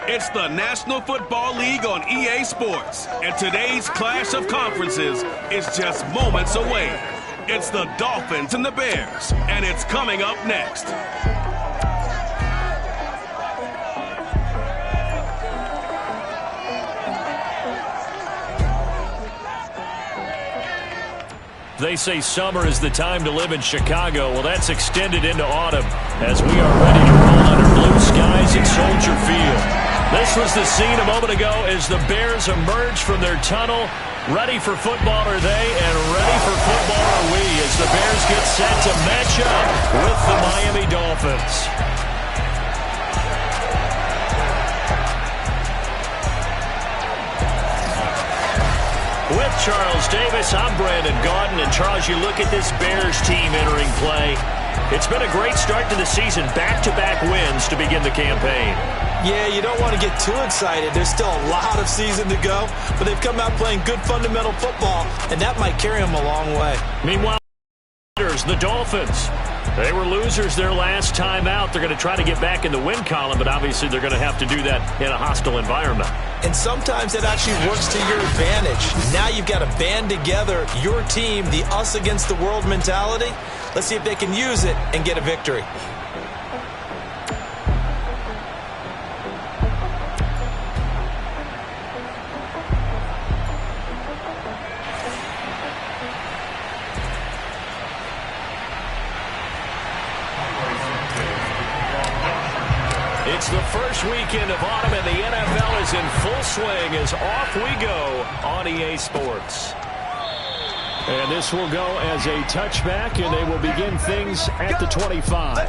It's the National Football League on EA Sports, and today's clash of conferences is just moments away. It's the Dolphins and the Bears, and it's coming up next. They say summer is the time to live in Chicago. Well, that's extended into autumn as we are ready to roll under blue skies at Soldier Field. This was the scene a moment ago as the Bears emerged from their tunnel. Ready for football are they, and ready for football are we as the Bears get set to match up with the Miami Dolphins. With Charles Davis, I'm Brandon Gaudin. And Charles, you look at this Bears team entering play. It's been a great start to the season. Back-to-back wins to begin the campaign. Yeah, you don't want to get too excited. There's still a lot of season to go. But they've come out playing good fundamental football, and that might carry them a long way. Meanwhile, the Dolphins. They were losers their last time out. They're going to try to get back in the win column, but obviously they're going to have to do that in a hostile environment. And sometimes it actually works to your advantage. Now you've got to band together your team, the us against the world mentality. Let's see if they can use it and get a victory. It's the first weekend of autumn, and the NFL is in full swing as off we go on EA Sports. And this will go as a touchback, and they will begin things at the 25.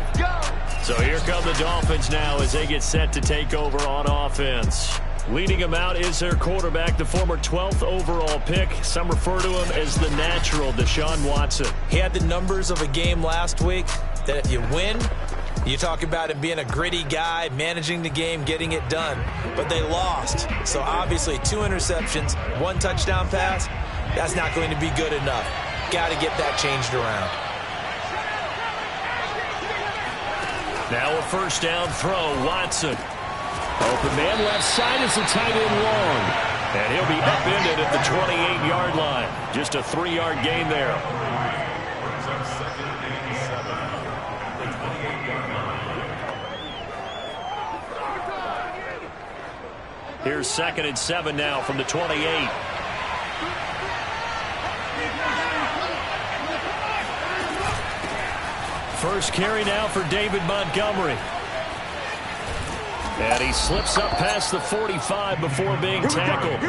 So here come the Dolphins now as they get set to take over on offense. Leading them out is their quarterback, the former 12th overall pick. Some refer to him as the natural, Deshaun Watson. He had the numbers of a game last week that if you win, you talk about him being a gritty guy, managing the game, getting it done. But they lost. So obviously 2 interceptions, 1 touchdown pass, that's not going to be good enough. Got to get that changed around. Now a first down throw, Watson. Open man left side is the tight end long. And he'll be upended at the 28-yard line. Just a 3-yard gain there. Here's 2nd and 7 now from the 28. First carry now for David Montgomery. And he slips up past the 45 before being tackled.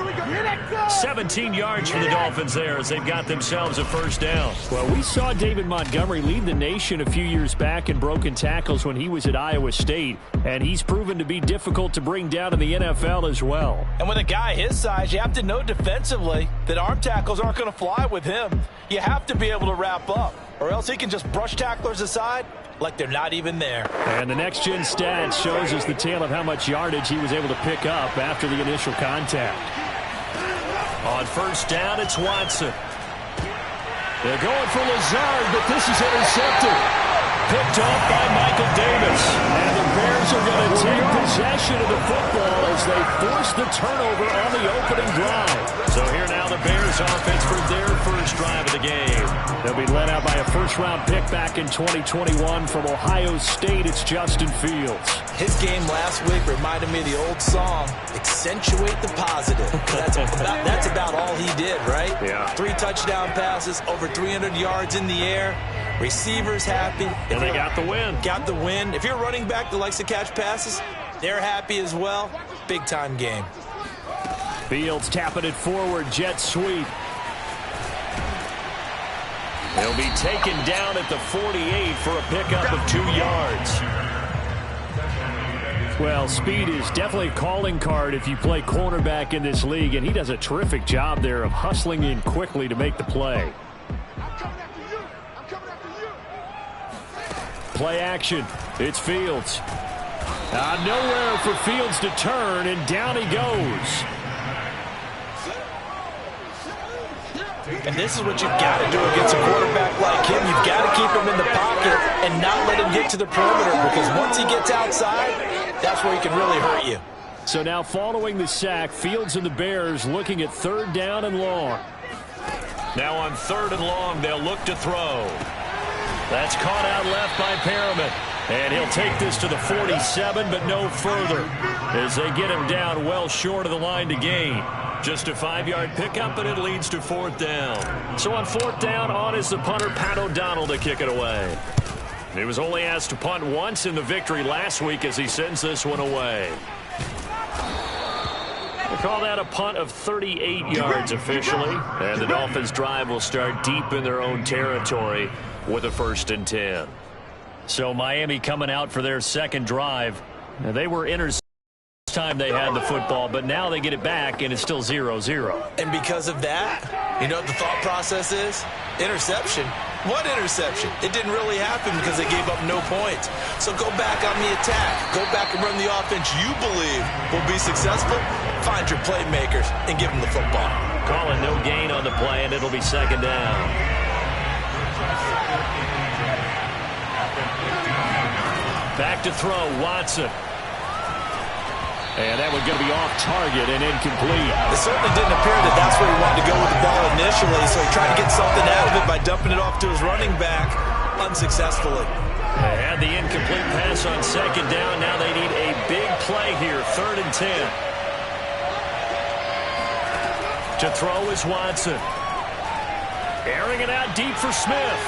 17 yards for the Dolphins there as they've got themselves a first down. Well, we saw David Montgomery lead the nation a few years back in broken tackles when he was at Iowa State. And he's proven to be difficult to bring down in the NFL as well. And with a guy his size, you have to know defensively that arm tackles aren't going to fly with him. You have to be able to wrap up, or else he can just brush tacklers aside like they're not even there. And the next-gen stats shows us the tale of how much yardage he was able to pick up after the initial contact. On first down, it's Watson. They're going for Lazard, but this is intercepted. Picked off by Michael Davis. And the Bears are going to take possession of the football as they force the turnover on the opening drive. So here now the Bears offense for their first drive of the game. They'll be led out by a first-round pick back in 2021 from Ohio State. It's Justin Fields. His game last week reminded me of the old song, accentuate the positive. That's about all he did, right? Yeah. 3 touchdown passes, over 300 yards in the air. Receivers happy. And they got the win. Got the win. If you're a running back that likes to catch passes, they're happy as well. Big-time game. Fields tapping it forward, jet sweep. He'll be taken down at the 48 for a pickup of 2 yards. Well, speed is definitely a calling card if you play cornerback in this league, and he does a terrific job there of hustling in quickly to make the play. Play action. It's Fields. Nowhere for Fields to turn, and down he goes. And this is what you've got to do against a quarterback like him. You've got to keep him in the pocket and not let him get to the perimeter, because once he gets outside, that's where he can really hurt you. So now following the sack, Fields and the Bears looking at 3rd down and long. Now on 3rd and long, they'll look to throw. That's caught out left by Perriman. And he'll take this to the 47, but no further, as they get him down well short of the line to gain. Just a 5-yard pickup, and it leads to 4th down. So on 4th down, on is the punter, Pat O'Donnell, to kick it away. He was only asked to punt once in the victory last week as he sends this one away. They call that a punt of 38 yards officially. And the Dolphins' drive will start deep in their own territory with a 1st and 10. So Miami coming out for their 2nd drive. Now, they were intercepted time they had the football, but now they get it back, and it's still 0-0. And because of that, you know what the thought process is? Interception. What interception? It didn't really happen because they gave up no points. So go back on the attack. Go back and run the offense you believe will be successful. Find your playmakers and give them the football. Calling no gain on the play, and it'll be 2nd down. Back to throw, Watson. And that one's going to be off target and incomplete. It certainly didn't appear that that's where he wanted to go with the ball initially, so he tried to get something out of it by dumping it off to his running back unsuccessfully. They had the incomplete pass on 2nd down. Now they need a big play here, 3rd and 10. To throw is Watson. Airing it out deep for Smith.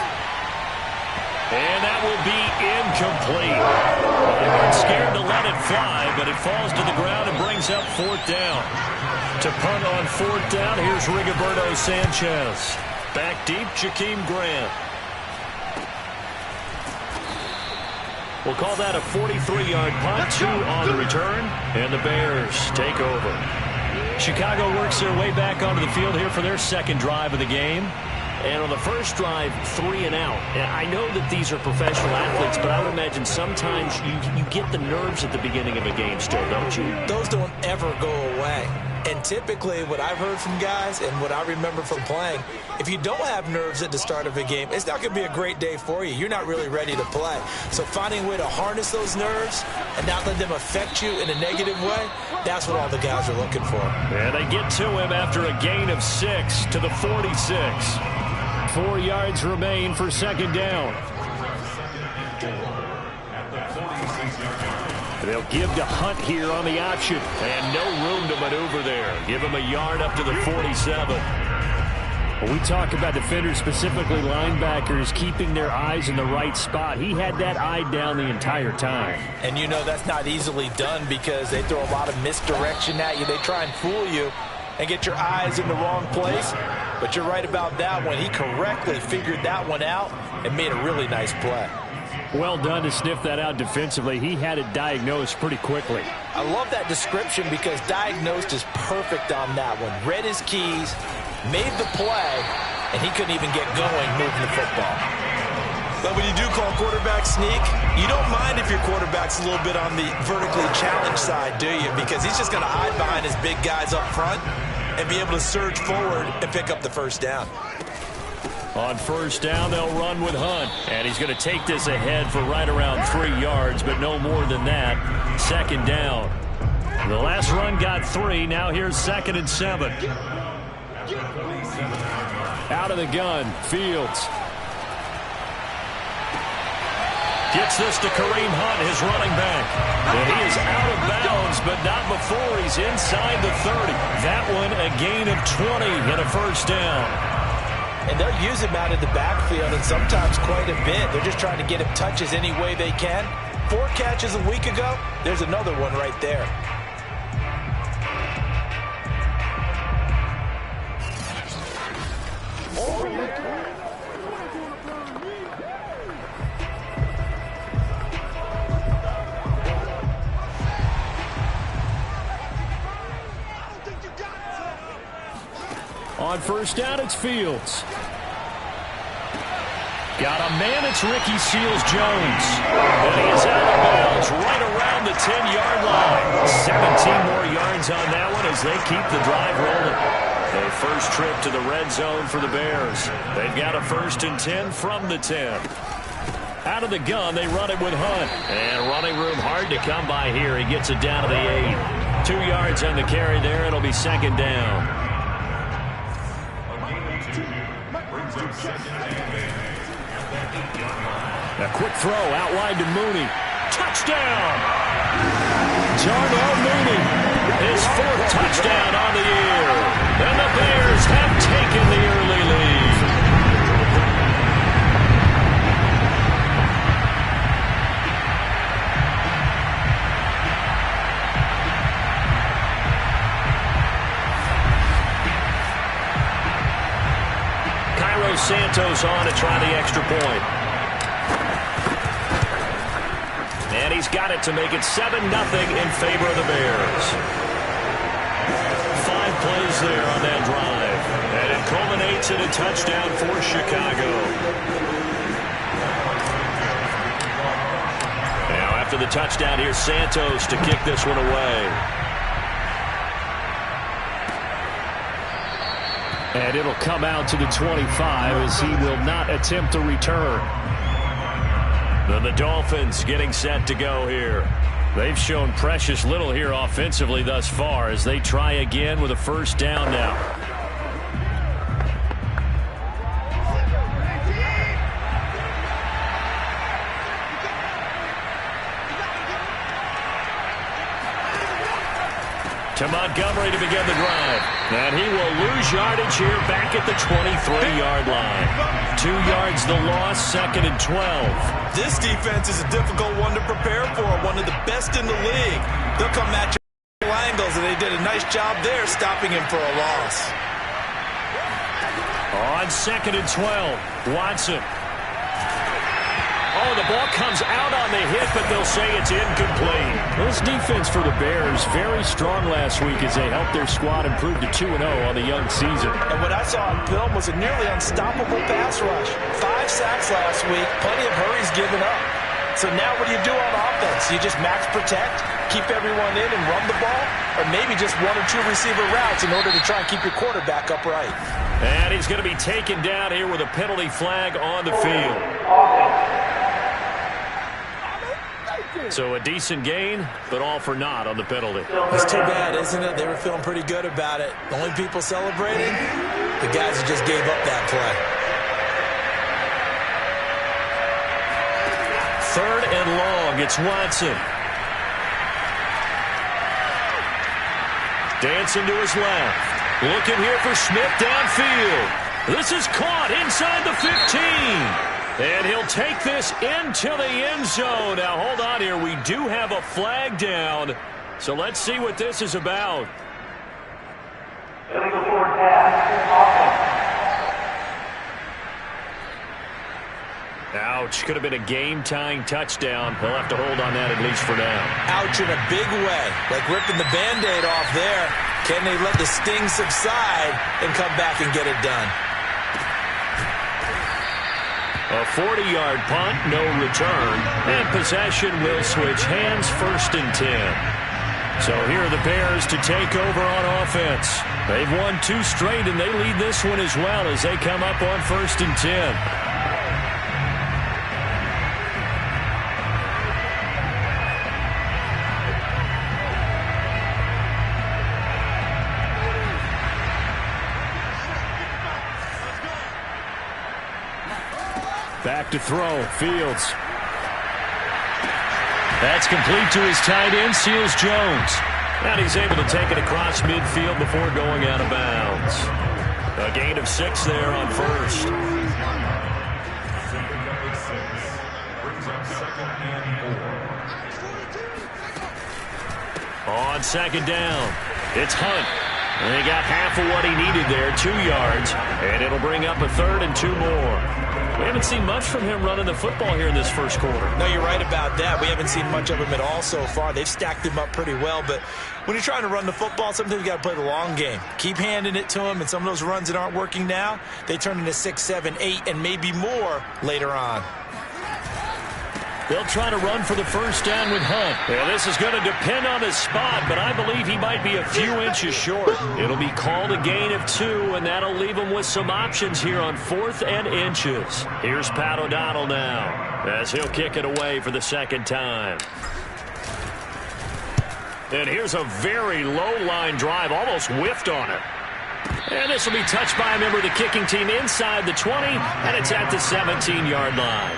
And that will be incomplete. They weren't scared to let it fly, but it falls to the ground and brings up 4th down. To punt on 4th down, here's Rigoberto Sanchez. Back deep, Jakeem Grant. We'll call that a 43-yard punt, 2 on the return, and the Bears take over. Chicago works their way back onto the field here for their 2nd drive of the game. And on the first drive, 3 and out. And I know that these are professional athletes, but I would imagine sometimes you get the nerves at the beginning of a game still, don't you? Those don't ever go away. And typically what I've heard from guys and what I remember from playing, if you don't have nerves at the start of a game, it's not going to be a great day for you. You're not really ready to play. So finding a way to harness those nerves and not let them affect you in a negative way, that's what all the guys are looking for. And they get to him after a gain of 6 to the 46. 4 yards remain for 2nd down. They'll give to Hunt here on the option. And no room to maneuver there. Give him a yard up to the 47. When we talk about defenders, specifically linebackers, keeping their eyes in the right spot, he had that eye down the entire time. And you know that's not easily done because they throw a lot of misdirection at you. They try and fool you and get your eyes in the wrong place. But you're right about that one. He correctly figured that one out and made a really nice play. Well done to sniff that out defensively. He had it diagnosed pretty quickly. I love that description because diagnosed is perfect on that one. Read his keys, made the play, and he couldn't even get going moving the football. But when you do call quarterback sneak, you don't mind if your quarterback's a little bit on the vertically challenged side, do you? Because he's just going to hide behind his big guys up front and be able to surge forward and pick up the 1st down. On 1st down, they'll run with Hunt. And he's going to take this ahead for right around 3 yards, but no more than that. 2nd down. The last run got 3. Now here's 2nd and 7. Out of the gun, Fields. Gets this to Kareem Hunt, his running back. And he is out of bounds, but not before he's inside the 30. That one a gain of 20 and a 1st down. And they'll use him out in the backfield, and sometimes quite a bit. They're just trying to get him touches any way they can. 4 catches a week ago. There's another one right there. On 1st down, it's Fields. Got a man, it's Ricky Seals-Jones. And he is out of bounds right around the 10-yard line. 17 more yards on that one as they keep the drive rolling. Their first trip to the red zone for the Bears. They've got a 1st and 10 from the 10. Out of the gun, they run it with Hunt. And running room hard to come by here. He gets it down to the 8. 2 yards on the carry there. It'll be second down. A quick throw out wide to Mooney. Touchdown! Darnell Mooney, his 4th touchdown on the year. And the Bears have taken the early lead. Santos on to try the extra point. And he's got it to make it 7-0 in favor of the Bears. 5 plays there on that drive. And it culminates in a touchdown for Chicago. Now after the touchdown, here's Santos to kick this one away. And it'll come out to the 25 as he will not attempt to return. Then the Dolphins getting set to go here. They've shown precious little here offensively thus far as they try again with a first down now. To Montgomery to begin the drive. And he will lose yardage here back at the 23-yard line. 2 yards the loss, 2nd and 12. This defense is a difficult one to prepare for, one of the best in the league. They'll come at you angles, and they did a nice job there stopping him for a loss. On 2nd and 12, Watson. Oh, the ball comes out on the hit, but they'll say it's incomplete. This defense for the Bears, very strong last week as they helped their squad improve to 2-0 on the young season. And what I saw on film was a nearly unstoppable pass rush. 5 sacks last week, plenty of hurries given up. So now what do you do on offense? You just max protect, keep everyone in and run the ball, or maybe just 1 or 2 receiver routes in order to try and keep your quarterback upright. And he's going to be taken down here with a penalty flag on the field. So a decent gain, but all for naught on the penalty. It's too bad, isn't it? They were feeling pretty good about it. The only people celebrating, the guys who just gave up that play. 3rd and long, it's Watson. Dancing to his left. Looking here for Smith downfield. This is caught inside the 15. And he'll take this into the end zone. Now, hold on here. We do have a flag down. So let's see what this is about. Ouch. Could have been a game-tying touchdown. He'll have to hold on that at least for now. Ouch in a big way. Like ripping the Band-Aid off there. Can they let the sting subside and come back and get it done? A 40-yard punt, no return, and possession will switch hands, 1st and 10. So here are the Bears to take over on offense. They've won 2 straight, and they lead this one as well as they come up on 1st and 10. Back to throw, Fields. That's complete to his tight end, Seals Jones. And he's able to take it across midfield before going out of bounds. A gain of 6 there on 1st. On 2nd down, it's Hunt. And he got half of what he needed there, 2 yards. And it'll bring up a 3rd and 2 more. We haven't seen much from him running the football here in this first quarter. No, you're right about that. We haven't seen much of him at all so far. They've stacked him up pretty well, but when you're trying to run the football, sometimes you got to play the long game. Keep handing it to him, and some of those runs that aren't working now, they turn into 6, 7, 8, and maybe more later on. They'll try to run for the first down with Hunt. Yeah, this is going to depend on his spot, but I believe he might be a few inches short. It'll be called a gain of 2, and that'll leave him with some options here on 4th and inches. Here's Pat O'Donnell now, as he'll kick it away for the 2nd time. And here's a very low-line drive, almost whiffed on it. And this will be touched by a member of the kicking team inside the 20, and it's at the 17-yard line.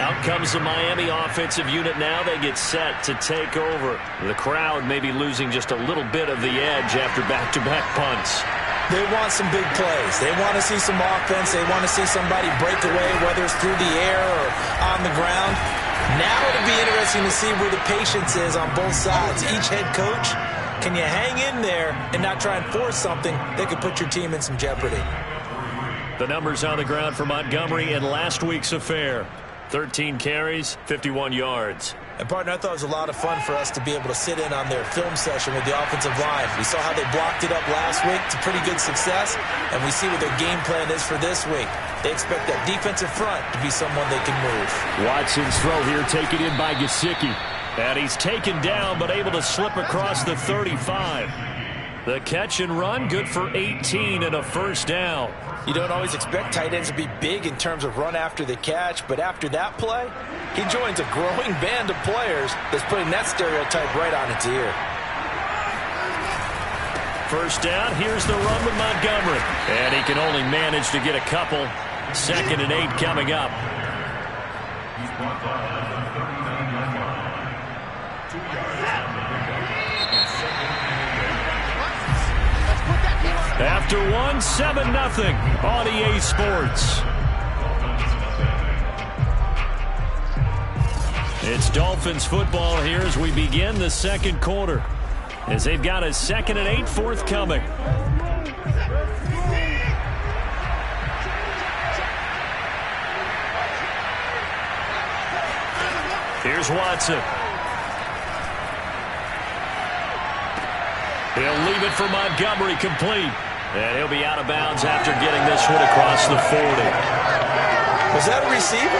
Out comes the Miami offensive unit now. They get set to take over. The crowd may be losing just a little bit of the edge after back-to-back punts. They want some big plays. They want to see some offense. They want to see somebody break away, whether it's through the air or on the ground. Now it'll be interesting to see where the patience is on both sides. Each head coach, can you hang in there and not try and force something that could put your team in some jeopardy? The numbers on the ground for Montgomery in last week's affair. 13 carries, 51 yards. And, partner, I thought it was a lot of fun for us to be able to sit in on their film session with the offensive line. We saw how they blocked it up last week to pretty good success, and we see what their game plan is for this week. They expect that defensive front to be someone they can move. Watson's throw here taken in by Gesicki. And he's taken down but able to slip across the 35. The catch and run, good for 18 and a first down. You don't always expect tight ends to be big in terms of run after the catch, but after that play, he joins a growing band of players that's putting that stereotype right on its ear. First down, here's the run with Montgomery. And he can only manage to get a couple. 2nd and 8 coming up. After 7-0 on EA Sports. It's Dolphins football here as we begin the second quarter. As they've got a 2nd and 8 forthcoming. Here's Watson. He'll leave it for Montgomery complete. And he'll be out of bounds after getting this one across the 40. Was that a receiver?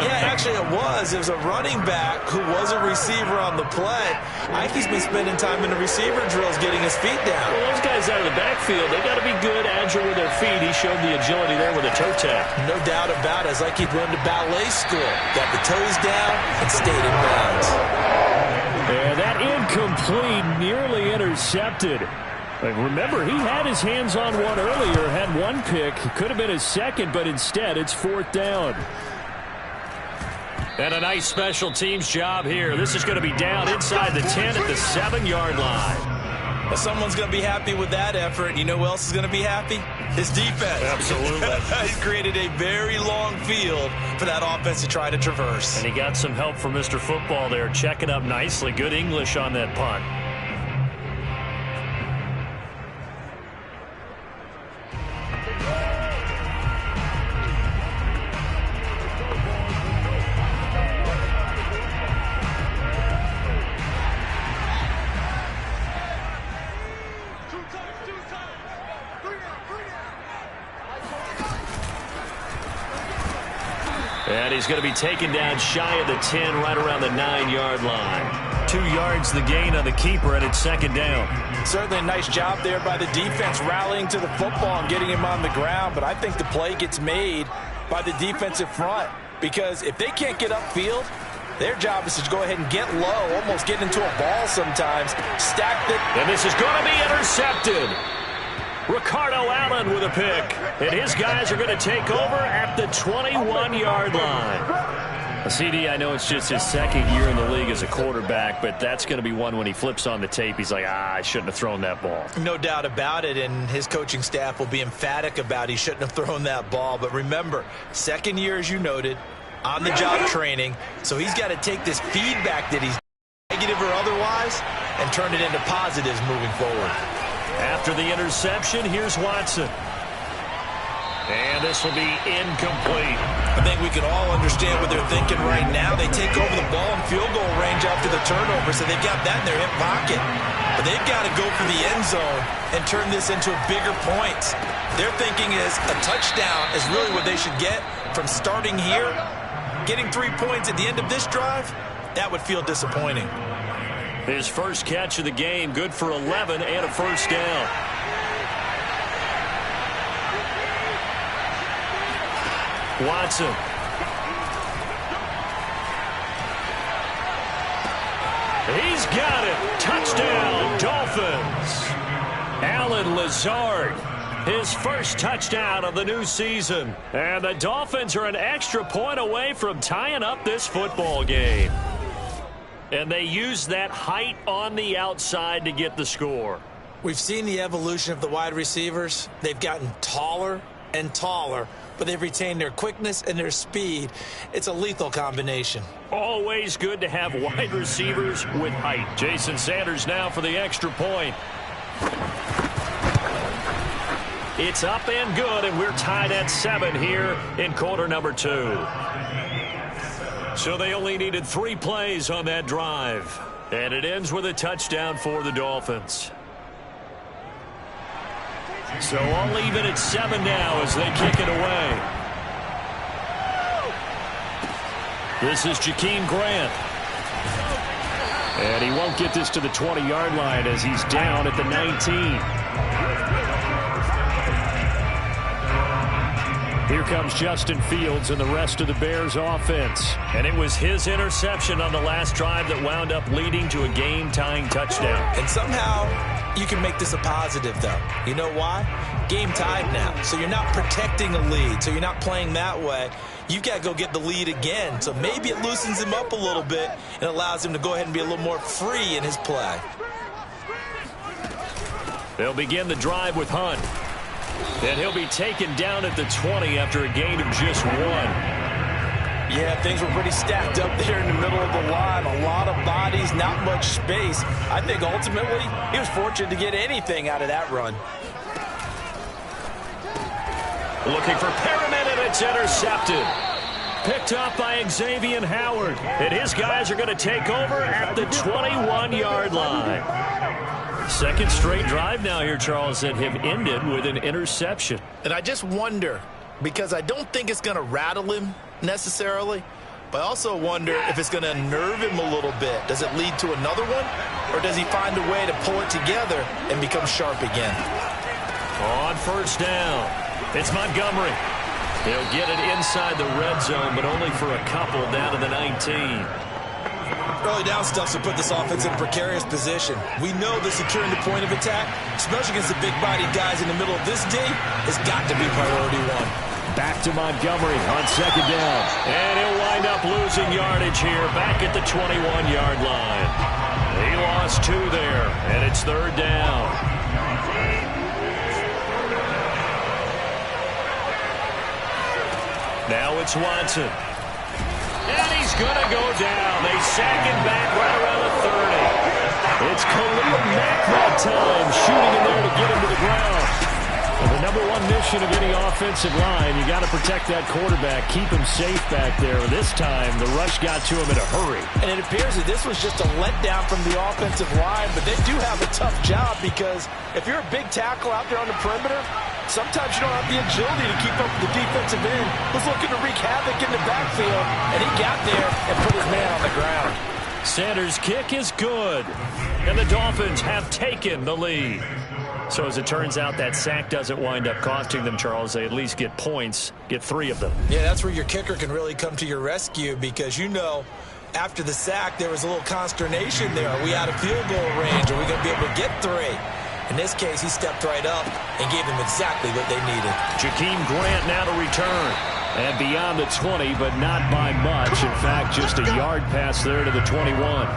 Yeah, actually it was. It was a running back who was a receiver on the play. Ike's been spending time in the receiver drills getting his feet down. Well, those guys out of the backfield, they got to be good, agile with their feet. He showed the agility there with a toe tap. No doubt about it. It's like he'd run to ballet school. Got the toes down and stayed in bounds. And that incomplete, nearly intercepted. Remember, he had his hands on one earlier, had one pick. Could have been his second, but instead it's 4th down. And a nice special teams job here. This is going to be down inside the 10 at the 7-yard line. Well, someone's going to be happy with that effort. You know who else is going to be happy? His defense. Absolutely. He's created a very long field for that offense to try to traverse. And he got some help from Mr. Football there, checking up nicely. Good English on that punt. And he's going to be taken down shy of the 10, right around the 9-yard line. 2 yards the gain on the keeper, and it's 2nd down. Certainly a nice job there by the defense rallying to the football and getting him on the ground, but I think the play gets made by the defensive front because if they can't get upfield, their job is to go ahead and get low, almost get into a ball sometimes, stack it. And this is going to be intercepted. Ricardo Allen with a pick. And his guys are going to take over at the 21-yard line. CD, I know it's just his 2nd year in the league as a quarterback, but that's going to be one when he flips on the tape. He's like, I shouldn't have thrown that ball. No doubt about it, and his coaching staff will be emphatic about he shouldn't have thrown that ball. But remember, 2nd year, as you noted, on-the-job training, so he's got to take this feedback that he's negative or otherwise and turn it into positives moving forward. After the interception, here's Watson. And this will be incomplete. I think we can all understand what they're thinking right now. They take over the ball in field goal range after the turnover, so they've got that in their hip pocket. But they've got to go for the end zone and turn this into a bigger point. Their thinking is a touchdown is really what they should get from starting here. Getting 3 points at the end of this drive, that would feel disappointing. His first catch of the game, good for 11 and a first down. Watson. He's got it. Touchdown, Dolphins. Allen Lazard, his first touchdown of the new season. And the Dolphins are an extra point away from tying up this football game. And they use that height on the outside to get the score. We've seen the evolution of the wide receivers. They've gotten taller and taller, but they've retained their quickness and their speed. It's a lethal combination. Always good to have wide receivers with height. Jason Sanders now for the extra point. It's up and good, and we're tied at 7 here in quarter number 2. So they only needed 3 plays on that drive. And it ends with a touchdown for the Dolphins. So I'll leave it at 7 now as they kick it away. This is Jakeem Grant. And he won't get this to the 20-yard line as he's down at the 19. Here comes Justin Fields and the rest of the Bears offense. And it was his interception on the last drive that wound up leading to a game-tying touchdown. And somehow you can make this a positive, though. You know why? Game tied now. So you're not protecting a lead. So you're not playing that way. You've got to go get the lead again. So maybe it loosens him up a little bit and allows him to go ahead and be a little more free in his play. They'll begin the drive with Hunt. And he'll be taken down at the 20 after a gain of just 1. Yeah, things were pretty stacked up there in the middle of the line. A lot of bodies, not much space. I think ultimately he was fortunate to get anything out of that run. Looking for Perriman, and it's intercepted. Picked up by Xavier Howard. And his guys are going to take over at the 21-yard line. Second straight drive now here, Charles, that have ended with an interception. And I just wonder, because I don't think it's going to rattle him necessarily, but I also wonder if it's going to unnerve him a little bit. Does it lead to another one, or does he find a way to pull it together and become sharp again? On first down, it's Montgomery. He'll get it inside the red zone, but only for a couple down to the 19. Early down stuff to put this offense in a precarious position. We know that securing the point of attack, especially against the big-bodied guys in the middle of this D, has got to be priority 1. Back to Montgomery on second down. And he'll wind up losing yardage here back at the 21-yard line. He lost 2 there, and it's third down. Now it's Watson. And he's going to go down. They sack him back right around the 30. It's Khalil Mack that time, shooting in there to get him to the ground. And the number 1 mission of any offensive line, you got to protect that quarterback, keep him safe back there. This time, the rush got to him in a hurry. And it appears that this was just a letdown from the offensive line, but they do have a tough job because if you're a big tackle out there on the perimeter, sometimes you don't have the agility to keep up with the defensive end who's looking to wreak havoc in the backfield, and he got there and put his man on the ground. Sanders' kick is good, and the Dolphins have taken the lead. So as it turns out, that sack doesn't wind up costing them, Charles. They at least get points, get 3 of them. Yeah, that's where your kicker can really come to your rescue because, you know, after the sack, there was a little consternation there. Are we out of field goal range? Are we going to be able to get 3? In this case, he stepped right up and gave them exactly what they needed. Jakeem Grant now to return. And beyond the 20, but not by much. In fact, just a yard pass there to the 21.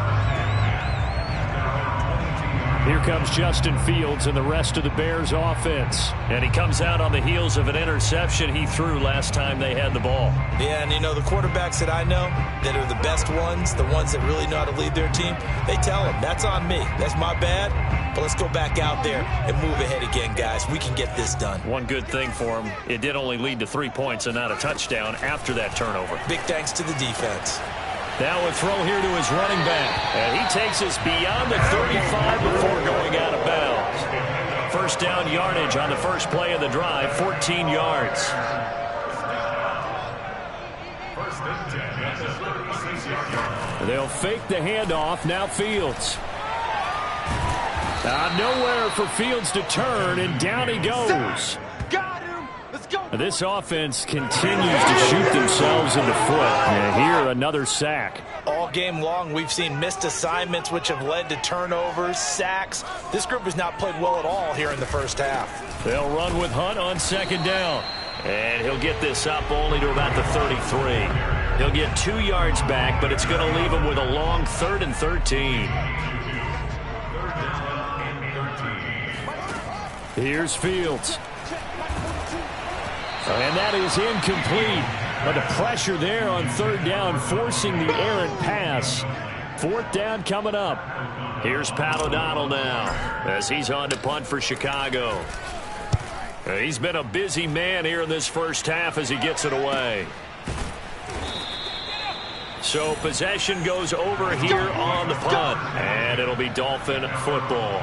Here comes Justin Fields and the rest of the Bears offense. And he comes out on the heels of an interception he threw last time they had the ball. Yeah, and you know, the quarterbacks that I know that are the best ones, the ones that really know how to lead their team, they tell them, that's on me. That's my bad. But let's go back out there and move ahead again, guys. We can get this done. One good thing for him, it did only lead to 3 points and not a touchdown after that turnover. Big thanks to the defense. Now a throw here to his running back. And he takes us beyond the 35 before going out of bounds. First down yardage on the first play of the drive, 14 yards. They'll fake the handoff. Now Fields. Nowhere for Fields to turn, and down he goes. Got him. Let's go. This offense continues to shoot themselves in the foot. And here, another sack. All game long, we've seen missed assignments, which have led to turnovers, sacks. This group has not played well at all here in the first half. They'll run with Hunt on second down. And he'll get this up only to about the 33. He'll get 2 yards back, but it's going to leave him with a long 3rd and 13. Here's Fields. And that is incomplete. But the pressure there on 3rd down, forcing the errant pass. 4th down coming up. Here's Pat O'Donnell now as he's on to punt for Chicago. He's been a busy man here in this first half as he gets it away. So possession goes over here on the punt, and it'll be Dolphin football.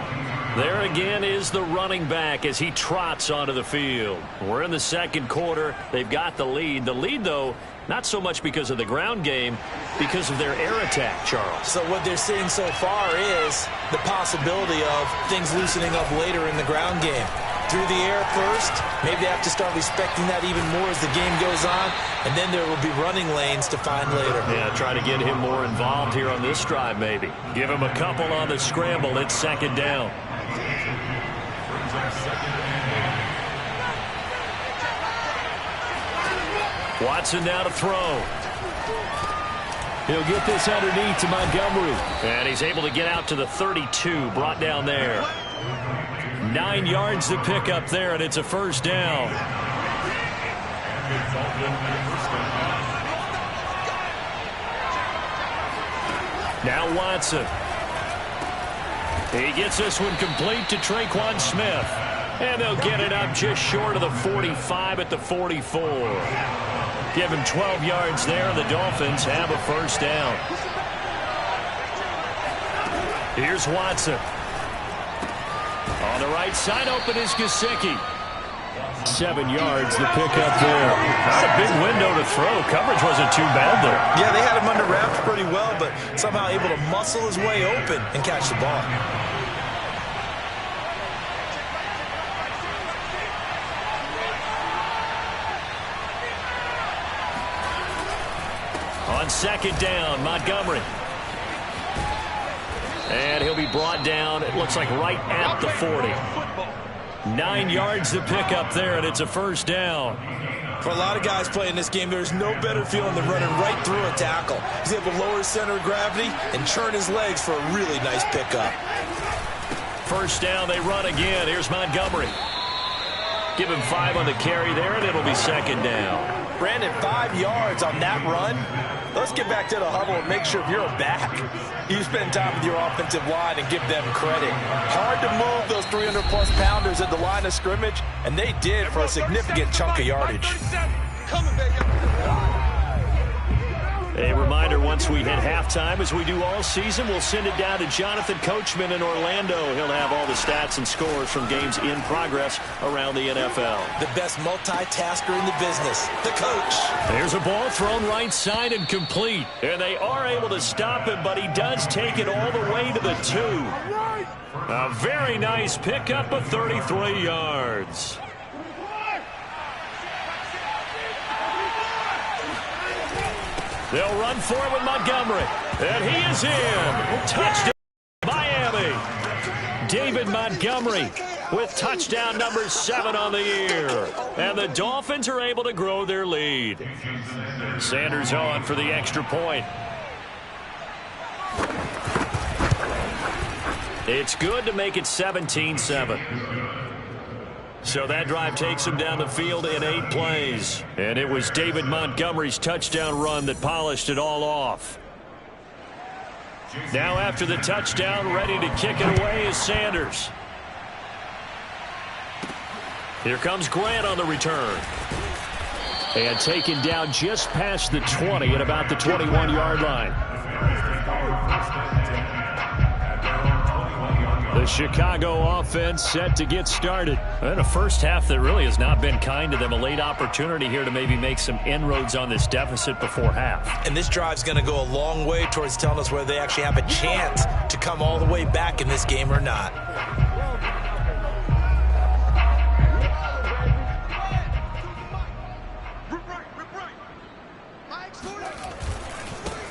There again is the running back as he trots onto the field. We're in the second quarter. They've got the lead. The lead, though, not so much because of the ground game, because of their air attack, Charles. So what they're seeing so far is the possibility of things loosening up later in the ground game. Through the air first, maybe they have to start respecting that even more as the game goes on, and then there will be running lanes to find later. Yeah, try to get him more involved here on this drive maybe. Give him a couple on the scramble. It's 2nd down. Watson now to throw. He'll get this underneath to Montgomery. And he's able to get out to the 32, brought down there. 9 yards to pick up there, and it's a 1st down. Now Watson. He gets this one complete to Traquan Smith. And they'll get it up just short of the 45 at the 44. Give him 12 yards there, and the Dolphins have a 1st down. Here's Watson. On the right side, open is Gesicki. 7 yards to pick up there. Not a big window to throw. Coverage wasn't too bad there. Yeah, they had him under wraps pretty well, but somehow able to muscle his way open and catch the ball. On 2nd down, Montgomery. And he'll be brought down, it looks like right at the 40. 9 yards to pick up there, and it's a 1st down. For a lot of guys playing this game, there's no better feeling than running right through a tackle. He's able to lower his center of gravity and churn his legs for a really nice pickup. 1st down, they run again. Here's Montgomery. Give him 5 on the carry there, and it'll be 2nd down. Brandon, 5 yards on that run. Let's get back to the huddle and make sure you're back. You spend time with your offensive line and give them credit. Hard to move those 300-plus pounders at the line of scrimmage, and they did for a significant chunk of yardage. A reminder, once we hit halftime, as we do all season, we'll send it down to Jonathan Coachman in Orlando. He'll have all the stats and scores from games in progress around the NFL. The best multitasker in the business, the coach. There's a ball thrown right side and complete. And they are able to stop him, but he does take it all the way to the 2. A very nice pickup of 33 yards. They'll run for it with Montgomery. And he is in. Touchdown, Miami. David Montgomery with touchdown number 7 on the year. And the Dolphins are able to grow their lead. Sanders on for the extra point. It's good to make it 17-7. So that drive takes him down the field in 8 plays. And it was David Montgomery's touchdown run that polished it all off. Now after the touchdown, ready to kick it away is Sanders. Here comes Grant on the return. And taken down just past the 20 at about the 21-yard line. The Chicago offense set to get started. And a first half that really has not been kind to them. A late opportunity here to maybe make some inroads on this deficit before half. And this drive's going to go a long way towards telling us whether they actually have a chance to come all the way back in this game or not.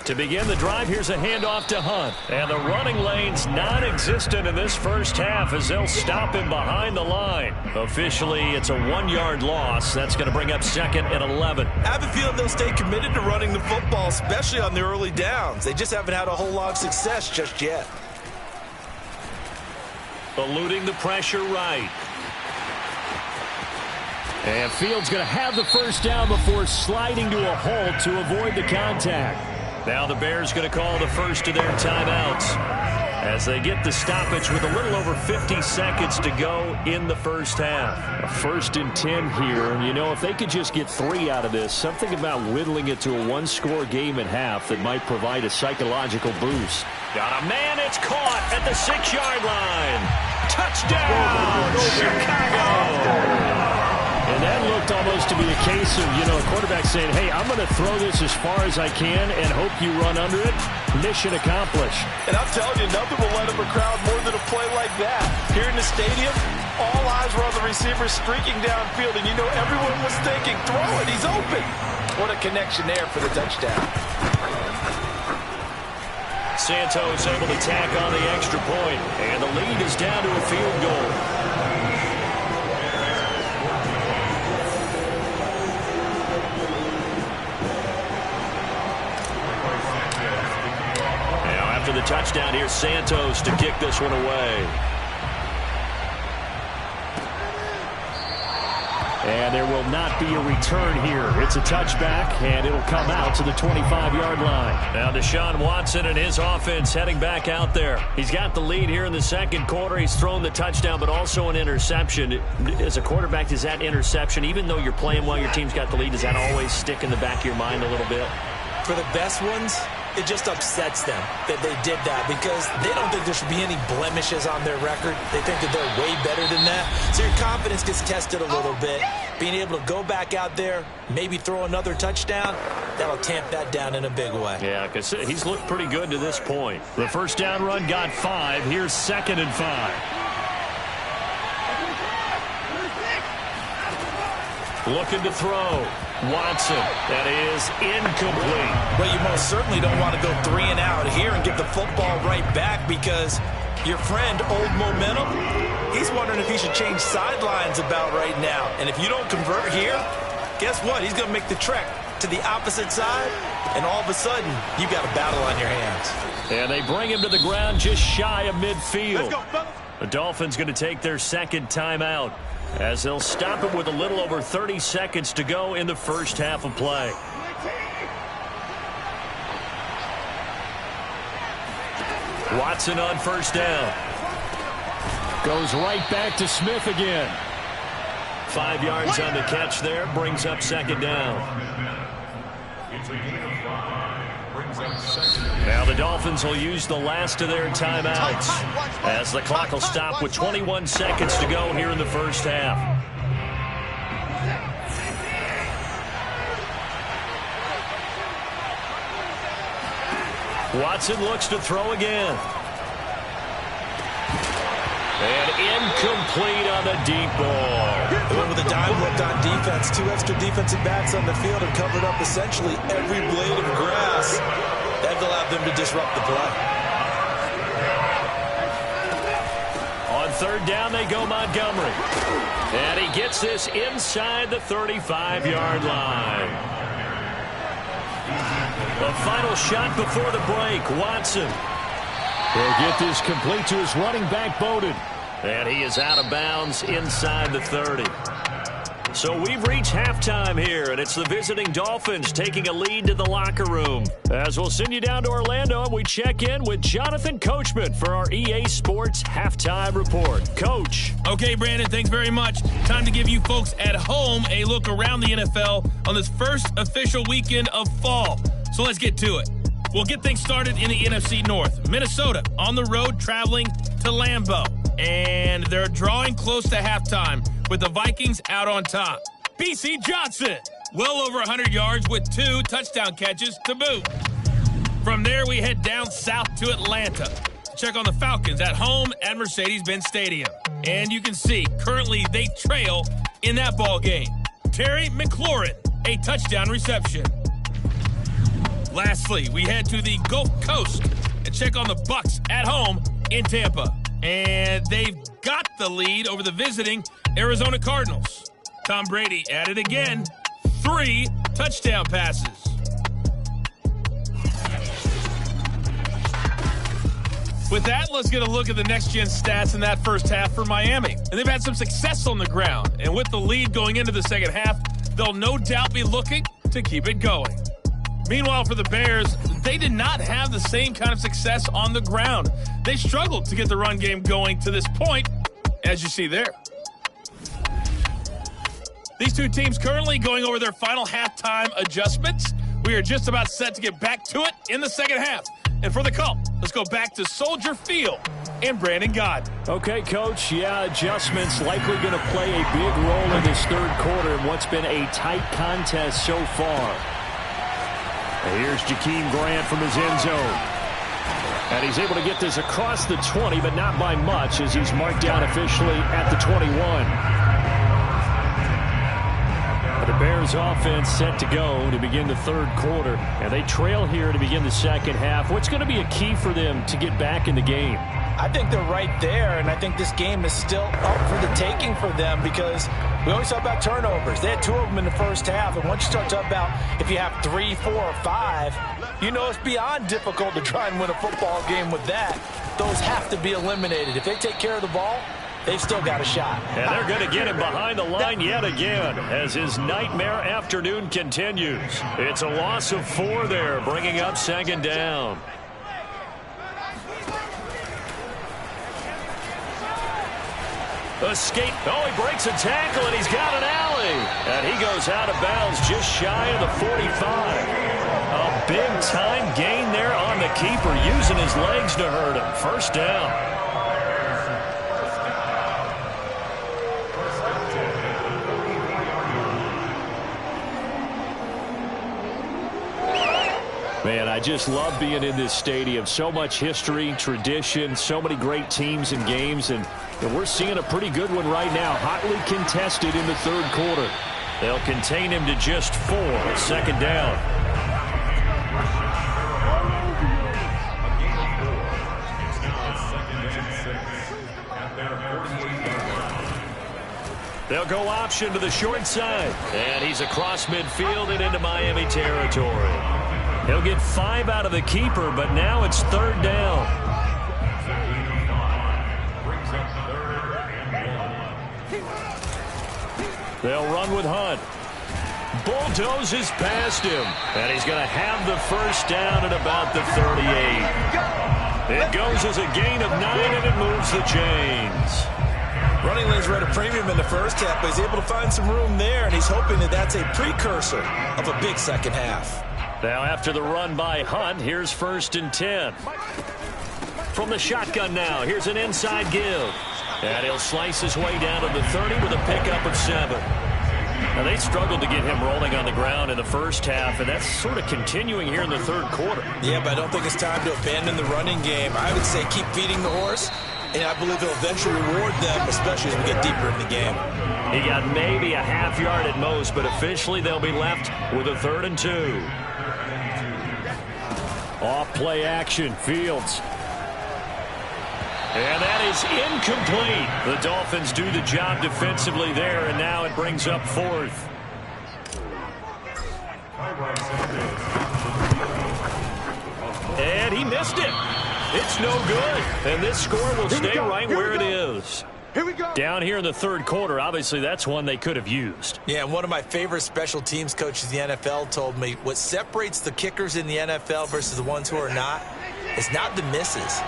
To begin the drive, here's a handoff to Hunt. And the running lane's non-existent in this first half as they'll stop him behind the line. Officially, it's a 1-yard loss. That's going to bring up 2nd and 11. I have a feeling they'll stay committed to running the football, especially on the early downs. They just haven't had a whole lot of success just yet. Eluding the pressure right. And Fields going to have the first down before sliding to a halt to avoid the contact. Now the Bears going to call the first of their timeouts as they get the stoppage with a little over 50 seconds to go in the first half. A 1st and 10 here, and you know, if they could just get 3 out of this, something about whittling it to a 1-score game at half that might provide a psychological boost. Got a man, it's caught at the 6-yard line. Touchdown, Chicago! And that looked almost to be a case of, you know, a quarterback saying, hey, I'm going to throw this as far as I can and hope you run under it. Mission accomplished. And I'm telling you, nothing will let up a crowd more than a play like that. Here in the stadium, all eyes were on the receiver streaking downfield, and you know everyone was thinking, throw it, he's open. What a connection there for the touchdown. Santos able to tack on the extra point, and the lead is down to a field goal. The touchdown here, Santos to kick this one away. And there will not be a return here. It's a touchback, and it'll come out to the 25-yard line. Now Deshaun Watson and his offense heading back out there. He's got the lead here in the second quarter. He's thrown the touchdown, but also an interception. As a quarterback, does that interception, even though you're playing while your team's got the lead, does that always stick in the back of your mind a little bit? For the best ones, it just upsets them that they did that because they don't think there should be any blemishes on their record. They think that they're way better than that. So your confidence gets tested a little bit. Being able to go back out there, maybe throw another touchdown, that'll tamp that down in a big way. Yeah, because he's looked pretty good to this point. The first down run got 5. Here's 2nd and 5. Looking to throw. Watson. That is incomplete. Well, you most certainly don't want to go 3 and out here and get the football right back because your friend, Old Momentum, he's wondering if he should change sidelines about right now. And if you don't convert here, guess what? He's going to make the trek to the opposite side, and all of a sudden, you've got a battle on your hands. And they bring him to the ground just shy of midfield. Let's go, fellas. The Dolphins going to take their second timeout as they'll stop it with a little over 30 seconds to go in the first half of play. Watson on first down. Goes right back to Smith again. 5 yards on the catch there. Brings up 2nd down. Now the Dolphins will use the last of their timeouts as the clock will stop with 21 seconds to go here in the first half. Watson looks to throw again. And incomplete on the deep ball. They went with a dime look on defense. 2 extra defensive backs on the field and covered up essentially every blade of grass. That allowed them to disrupt the play. On 3rd down, they go Montgomery. And he gets this inside the 35-yard line. The final shot before the break, Watson. He'll get this complete to his running back, Bowden. And he is out of bounds inside the 30. So we've reached halftime here, and it's the visiting Dolphins taking a lead to the locker room. As we'll send you down to Orlando, and we check in with Jonathan Coachman for our EA Sports Halftime Report. Coach. Okay, Brandon, thanks very much. Time to give you folks at home a look around the NFL on this first official weekend of fall. So let's get to it. We'll get things started in the NFC North. Minnesota on the road traveling to Lambeau. And they're drawing close to halftime with the Vikings out on top. B.C. Johnson, well over 100 yards with 2 touchdown catches to boot. From there, we head down south to Atlanta to check on the Falcons at home at Mercedes-Benz Stadium. And you can see, currently they trail in that ball game. Terry McLaurin, a touchdown reception. Lastly, we head to the Gulf Coast and check on the Bucs at home in Tampa. And they've got the lead over the visiting Arizona Cardinals. Tom Brady at it again. 3 touchdown passes. With that, let's get a look at the next-gen stats in that first half for Miami. And they've had some success on the ground. And with the lead going into the second half, they'll no doubt be looking to keep it going. Meanwhile, for the Bears, they did not have the same kind of success on the ground. They struggled to get the run game going to this point, as you see there. These two teams currently going over their final halftime adjustments. We are just about set to get back to it in the second half. And for the call, let's go back to Soldier Field and Brandon Gaudin. Okay, Coach, adjustments likely going to play a big role in this third quarter in what's been a tight contest so far. And here's Jakeem Grant from his end zone. And he's able to get this across the 20, but not by much, as he's marked down officially at the 21. The Bears offense set to go to begin the third quarter, and they trail here to begin the second half. What's going to be a key for them to get back in the game? I think they're right there, and I think this game is still up for the taking for them because we always talk about turnovers. They had 2 of them in the first half, and once you start talking about if you have 3, 4, or 5, you know it's beyond difficult to try and win a football game with that. Those have to be eliminated. If they take care of the ball, they've still got a shot. And they're going to get him behind the line yet again as his nightmare afternoon continues. It's a loss of 4 there, bringing up second down. Escape. Oh, he breaks a tackle, and he's got an alley. And he goes out of bounds just shy of the 45. A big-time gain there on the keeper, using his legs to hurt him. First down. Man, I just love being in this stadium. So much history, tradition, so many great teams and games, and we're seeing a pretty good one right now. Hotly contested in the third quarter. They'll contain him to just 4. Second down. They'll go option to the short side, and he's across midfield and into Miami territory. He'll get 5 out of the keeper, but now it's third down. They'll run with Hunt. Bulldozes past him, and he's going to have the first down at about the 38. It goes as a gain of 9, and it moves the chains. Running lanes were at a premium in the first half, but he's able to find some room there, and he's hoping that that's a precursor of a big second half. Now after the run by Hunt, here's 1st and 10. From the shotgun now, here's an inside give. And he'll slice his way down to the 30 with a pickup of 7. Now they struggled to get him rolling on the ground in the first half, and that's sort of continuing here in the third quarter. Yeah, but I don't think it's time to abandon the running game. I would say keep feeding the horse, and I believe he'll eventually reward them, especially as we get deeper in the game. He got maybe a half yard at most, but officially they'll be left with a 3rd and 2. Off play action, Fields. And that is incomplete. The Dolphins do the job defensively there, and now it brings up 4th. And he missed it. It's no good. And this score will stay right where it is. Here we go. Down here in the third quarter, obviously that's one they could have used. Yeah, one of my favorite special teams coaches in the NFL told me what separates the kickers in the NFL versus the ones who are not is not the misses.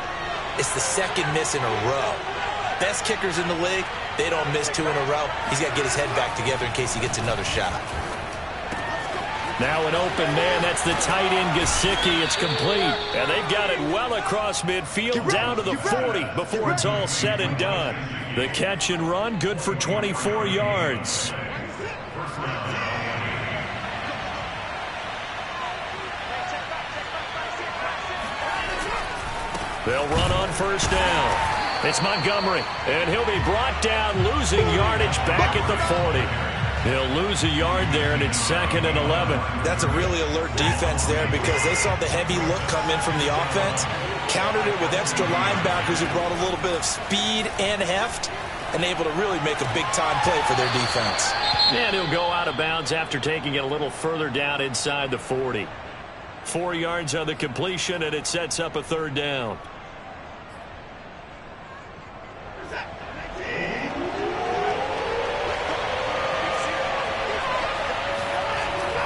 It's the second miss in a row. Best kickers in the league, they don't miss 2 in a row. He's got to get his head back together in case he gets another shot. Now an open man, that's the tight end Gesicki. It's complete. And they've got it well across midfield down to the 40 before it's all said and done. The catch and run, good for 24 yards. They'll run on first down. It's Montgomery, and he'll be brought down, losing yardage back at the 40. He'll lose a yard there, and it's 2nd and 11. That's a really alert defense there because they saw the heavy look come in from the offense, countered it with extra linebackers who brought a little bit of speed and heft, and able to really make a big-time play for their defense. And he'll go out of bounds after taking it a little further down inside the 40. 4 yards on the completion, and it sets up a 3rd down.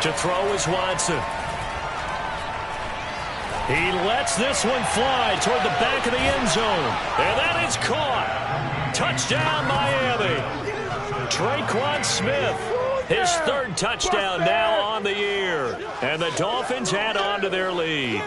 To throw is Watson. He lets this one fly toward the back of the end zone. And that is caught. Touchdown, Miami. Traquan Smith, his 3rd touchdown now on the year. And the Dolphins add on to their lead.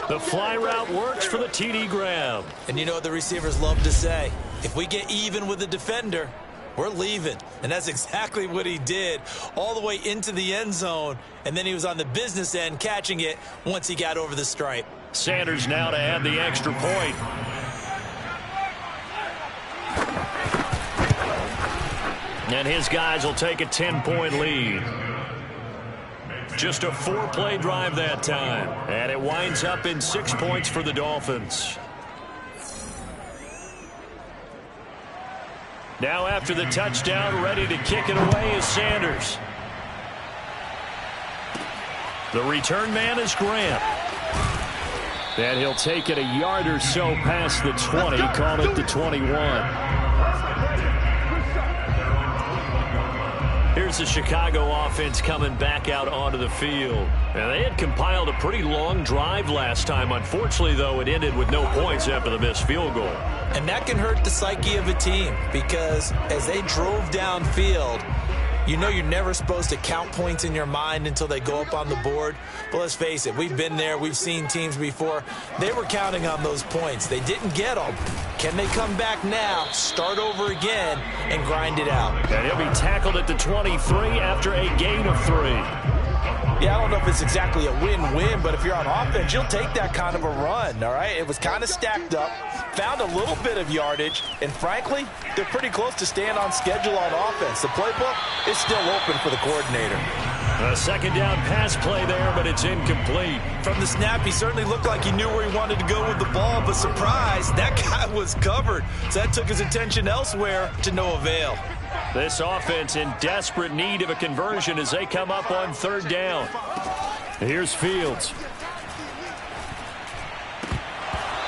The fly route works for the TD grab. And you know what the receivers love to say? If we get even with the defender, we're leaving. And that's exactly what he did all the way into the end zone. And then he was on the business end catching it once he got over the stripe. Sanders now to add the extra point. And his guys will take a 10-point lead. Just a 4-play drive that time. And it winds up in 6 points for the Dolphins. Now after the touchdown, ready to kick it away is Sanders. The return man is Grant. And he'll take it a yard or so past the 20, call it the 21. Here's the Chicago offense coming back out onto the field. And they had compiled a pretty long drive last time. Unfortunately, though, it ended with no points after the missed field goal. And that can hurt the psyche of a team because as they drove downfield, you know you're never supposed to count points in your mind until they go up on the board. But let's face it, we've been there. We've seen teams before. They were counting on those points. They didn't get them. Can they come back now, start over again, and grind it out? And he'll be tackled at the 23 after a gain of 3. Yeah, I don't know if it's exactly a win-win, but if you're on offense, you'll take that kind of a run, all right? It was kind of stacked up, found a little bit of yardage, and frankly, they're pretty close to staying on schedule on offense. The playbook is still open for the coordinator. A 2nd down pass play there, but it's incomplete. From the snap, he certainly looked like he knew where he wanted to go with the ball, but surprise, that guy was covered. So that took his attention elsewhere to no avail. This offense in desperate need of a conversion as they come up on 3rd down. Here's Fields.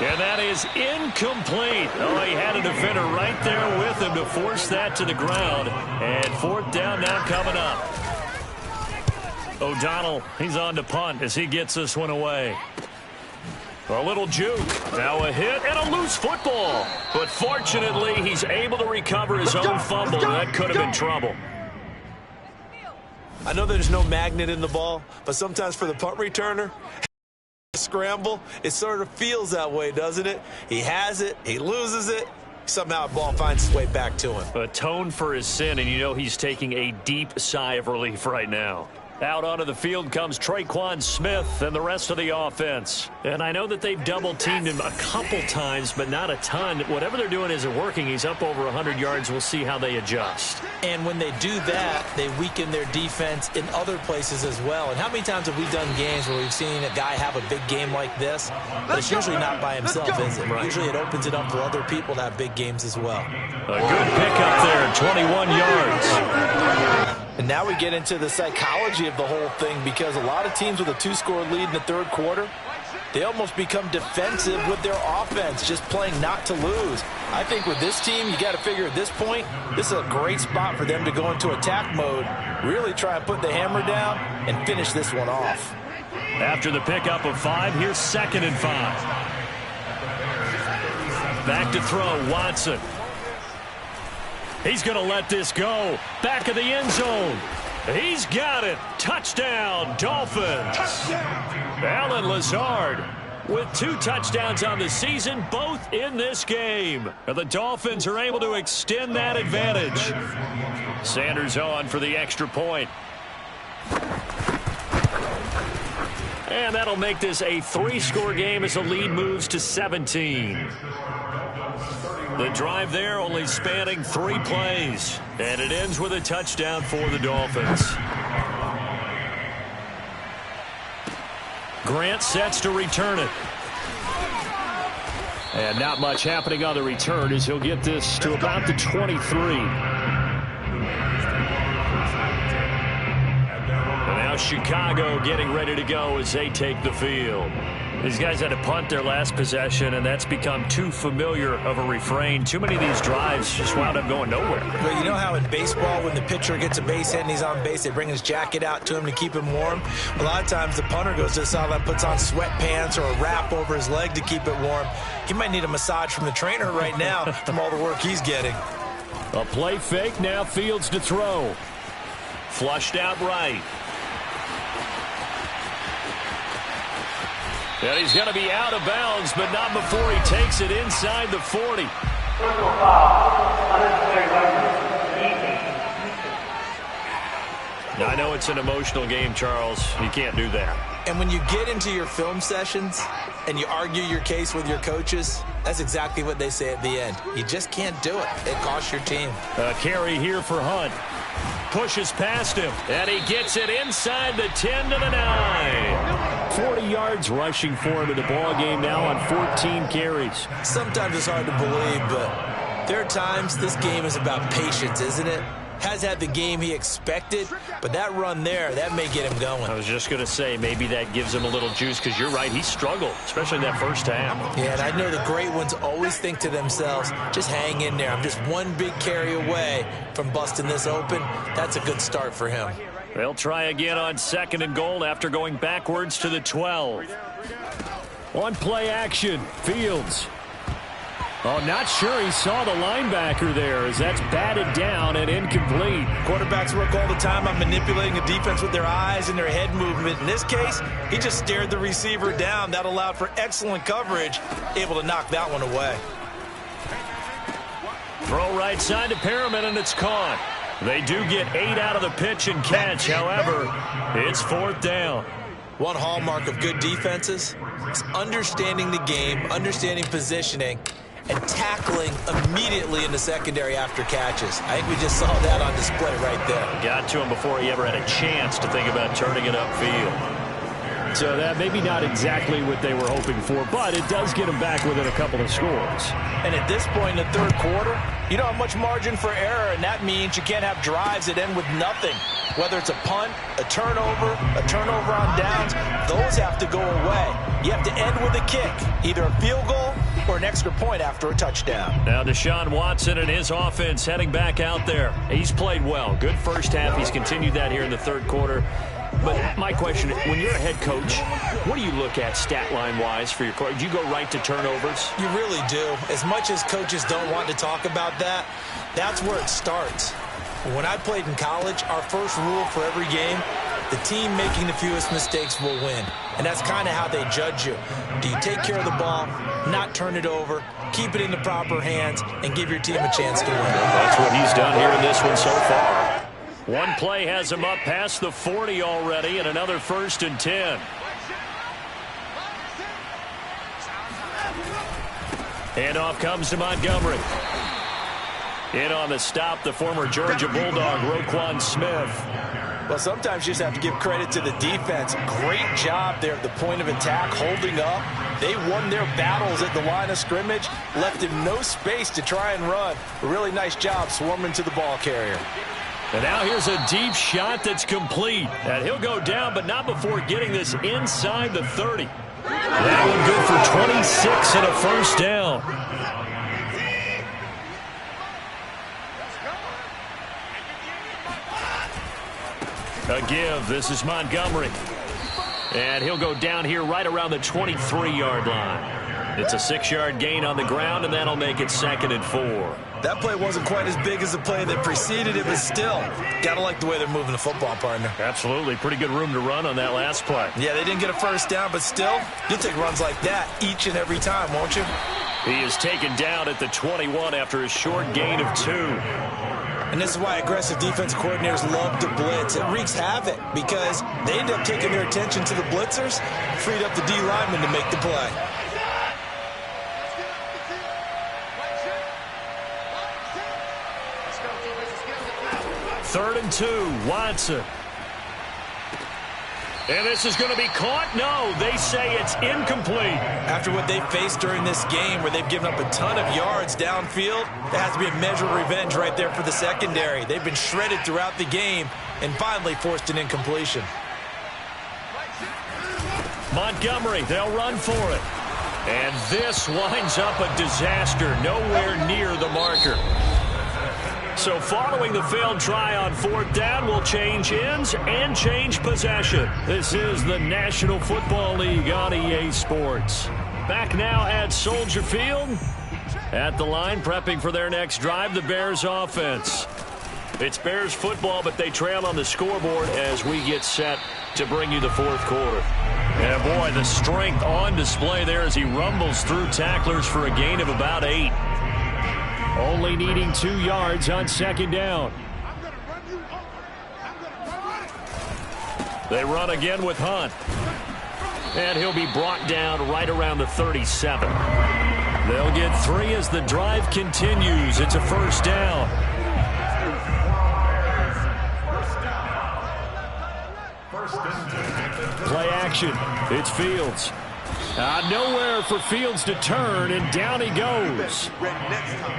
And that is incomplete. Oh, he had a defender right there with him to force that to the ground. And 4th down now coming up. O'Donnell, he's on to punt as he gets this one away. A little juke. Now a hit and a loose football. But fortunately, he's able to recover his own fumble. That could have been trouble. I know there's no magnet in the ball, but sometimes for the punt returner, scramble, it sort of feels that way, doesn't it? He has it, he loses it, somehow the ball finds its way back to him. Atone for his sin, and you know he's taking a deep sigh of relief right now. Out onto the field comes Traquan Smith and the rest of the offense. And I know that they've double-teamed him a couple times, but not a ton. Whatever they're doing isn't working. He's up over 100 yards. We'll see how they adjust. And when they do that, they weaken their defense in other places as well. And how many times have we done games where we've seen a guy have a big game like this? But it's usually not by himself, is it? Right. Usually it opens it up for other people to have big games as well. A good pickup there, 21 yards. And now we get into the psychology of the whole thing because a lot of teams with a 2-score lead in the 3rd quarter, they almost become defensive with their offense, just playing not to lose. I think with this team, you got to figure at this point, this is a great spot for them to go into attack mode, really try and put the hammer down and finish this one off. After the pickup of 5, here's 2nd and 5. Back to throw, Watson. He's going to let this go. Back of the end zone. He's got it. Touchdown, Dolphins. Allen Lazard with 2 touchdowns on the season, both in this game. And the Dolphins are able to extend that advantage. Sanders on for the extra point. And that'll make this a 3-score game as the lead moves to 17. The drive there only spanning 3 plays. And it ends with a touchdown for the Dolphins. Grant sets to return it. And not much happening on the return as he'll get this to about the 23. And now Chicago getting ready to go as they take the field. These guys had to punt their last possession, and that's become too familiar of a refrain. Too many of these drives just wound up going nowhere. But you know how in baseball, when the pitcher gets a base hit and he's on base, they bring his jacket out to him to keep him warm? A lot of times the punter goes to the sideline, puts on sweatpants or a wrap over his leg to keep it warm. He might need a massage from the trainer right now from all the work he's getting. A play fake, now Fields to throw. Flushed out right. And he's going to be out of bounds, but not before he takes it inside the 40. Now, I know it's an emotional game, Charles. You can't do that. And when you get into your film sessions and you argue your case with your coaches, that's exactly what they say at the end. You just can't do it. It costs your team. A carry here for Hunt. Pushes past him, and he gets it inside the 10 to the 9. 40 yards rushing for him in the ball game now on 14 carries. Sometimes it's hard to believe, but there are times this game is about patience, isn't it? Has had the game he expected, but that run there, that may get him going. I was just going to say, maybe that gives him a little juice, because you're right, he struggled, especially in that first half. Yeah, and I know the great ones always think to themselves, just hang in there. I'm just one big carry away from busting this open. That's a good start for him. They'll try again on 2nd and goal after going backwards to the 12. On play action, Fields. Oh, not sure he saw the linebacker there as that's batted down and incomplete. Quarterbacks work all the time on manipulating a defense with their eyes and their head movement. In this case, he just stared the receiver down. That allowed for excellent coverage, able to knock that one away. Throw right side to Perriman, and it's caught. They do get 8 out of the pitch and catch. However, it's 4th down. One hallmark of good defenses is understanding the game, understanding positioning, and tackling immediately in the secondary after catches. I think we just saw that on display right there. Got to him before he ever had a chance to think about turning it upfield. So that maybe not exactly what they were hoping for, but it does get them back within a couple of scores. And at this point in the 3rd quarter, you don't have much margin for error, and that means you can't have drives that end with nothing. Whether it's a punt, a turnover on downs, those have to go away. You have to end with a kick, either a field goal or an extra point after a touchdown. Now Deshaun Watson and his offense heading back out there. He's played well. Good first half. He's continued that here in the 3rd quarter. But my question, when you're a head coach, what do you look at stat line-wise for your coach? Do you go right to turnovers? You really do. As much as coaches don't want to talk about that, that's where it starts. When I played in college, our first rule for every game, the team making the fewest mistakes will win. And that's kind of how they judge you. Do you take care of the ball, not turn it over, keep it in the proper hands, and give your team a chance to win? That's what he's done here in this one so far. One play has him up past the 40 already, and another 1st and 10. Handoff comes to Montgomery. In on the stop, the former Georgia Bulldog, Roquan Smith. Well, sometimes you just have to give credit to the defense. Great job there at the point of attack, holding up. They won their battles at the line of scrimmage, left him no space to try and run. A really nice job swarming to the ball carrier. And now here's a deep shot that's complete. And he'll go down, but not before getting this inside the 30. That one good for 26 and a 1st down. A give. This is Montgomery. And he'll go down here right around the 23-yard line. It's a 6-yard gain on the ground, and that'll make it 2nd and 4. That play wasn't quite as big as the play that preceded it, but still, gotta like the way they're moving the football, partner. Absolutely. Pretty good room to run on that last play. Yeah, they didn't get a 1st down, but still, you'll take runs like that each and every time, won't you? He is taken down at the 21 after a short gain of 2. And this is why aggressive defense coordinators love to blitz. It wreaks havoc because they end up taking their attention to the blitzers, freed up the D lineman to make the play. 3rd and 2, Watson. And this is going to be caught? No, they say it's incomplete. After what they faced during this game where they've given up a ton of yards downfield, there has to be a measure of revenge right there for the secondary. They've been shredded throughout the game and finally forced an incompletion. Montgomery, they'll run for it. And this winds up a disaster, nowhere near the marker. So following the failed try on 4th down, we'll change ends and change possession. This is the National Football League on EA Sports. Back now at Soldier Field. At the line, prepping for their next drive, the Bears offense. It's Bears football, but they trail on the scoreboard as we get set to bring you the 4th quarter. And boy, the strength on display there as he rumbles through tacklers for a gain of about 8. Only needing 2 yards on 2nd down. They run again with Hunt. And he'll be brought down right around the 37. They'll get 3 as the drive continues. It's a 1st down. Play action. It's Fields. Nowhere for Fields to turn, and down he goes.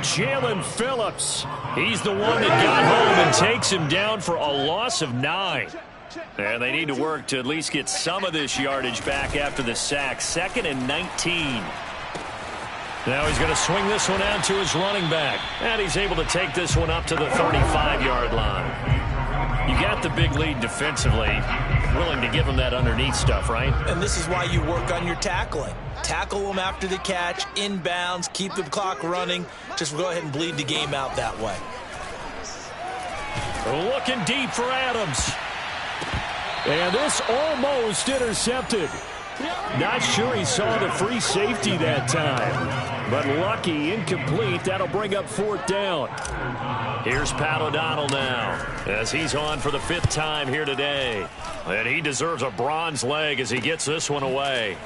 Jalen Phillips. He's the one that got home and takes him down for a loss of 9. And they need to work to at least get some of this yardage back after the sack. 2nd and 19. Now he's going to swing this one out to his running back. And he's able to take this one up to the 35-yard line. You got the big lead defensively. Willing to give him that underneath stuff, right? And this is why you work on your tackling. Tackle them after the catch, inbounds, keep the clock running. Just go ahead and bleed the game out that way. Looking deep for Adams. And this almost intercepted. Not sure he saw the free safety that time. But lucky, incomplete. That'll bring up 4th down. Here's Pat O'Donnell now as he's on for the 5th time here today. And he deserves a bronze leg as he gets this one away.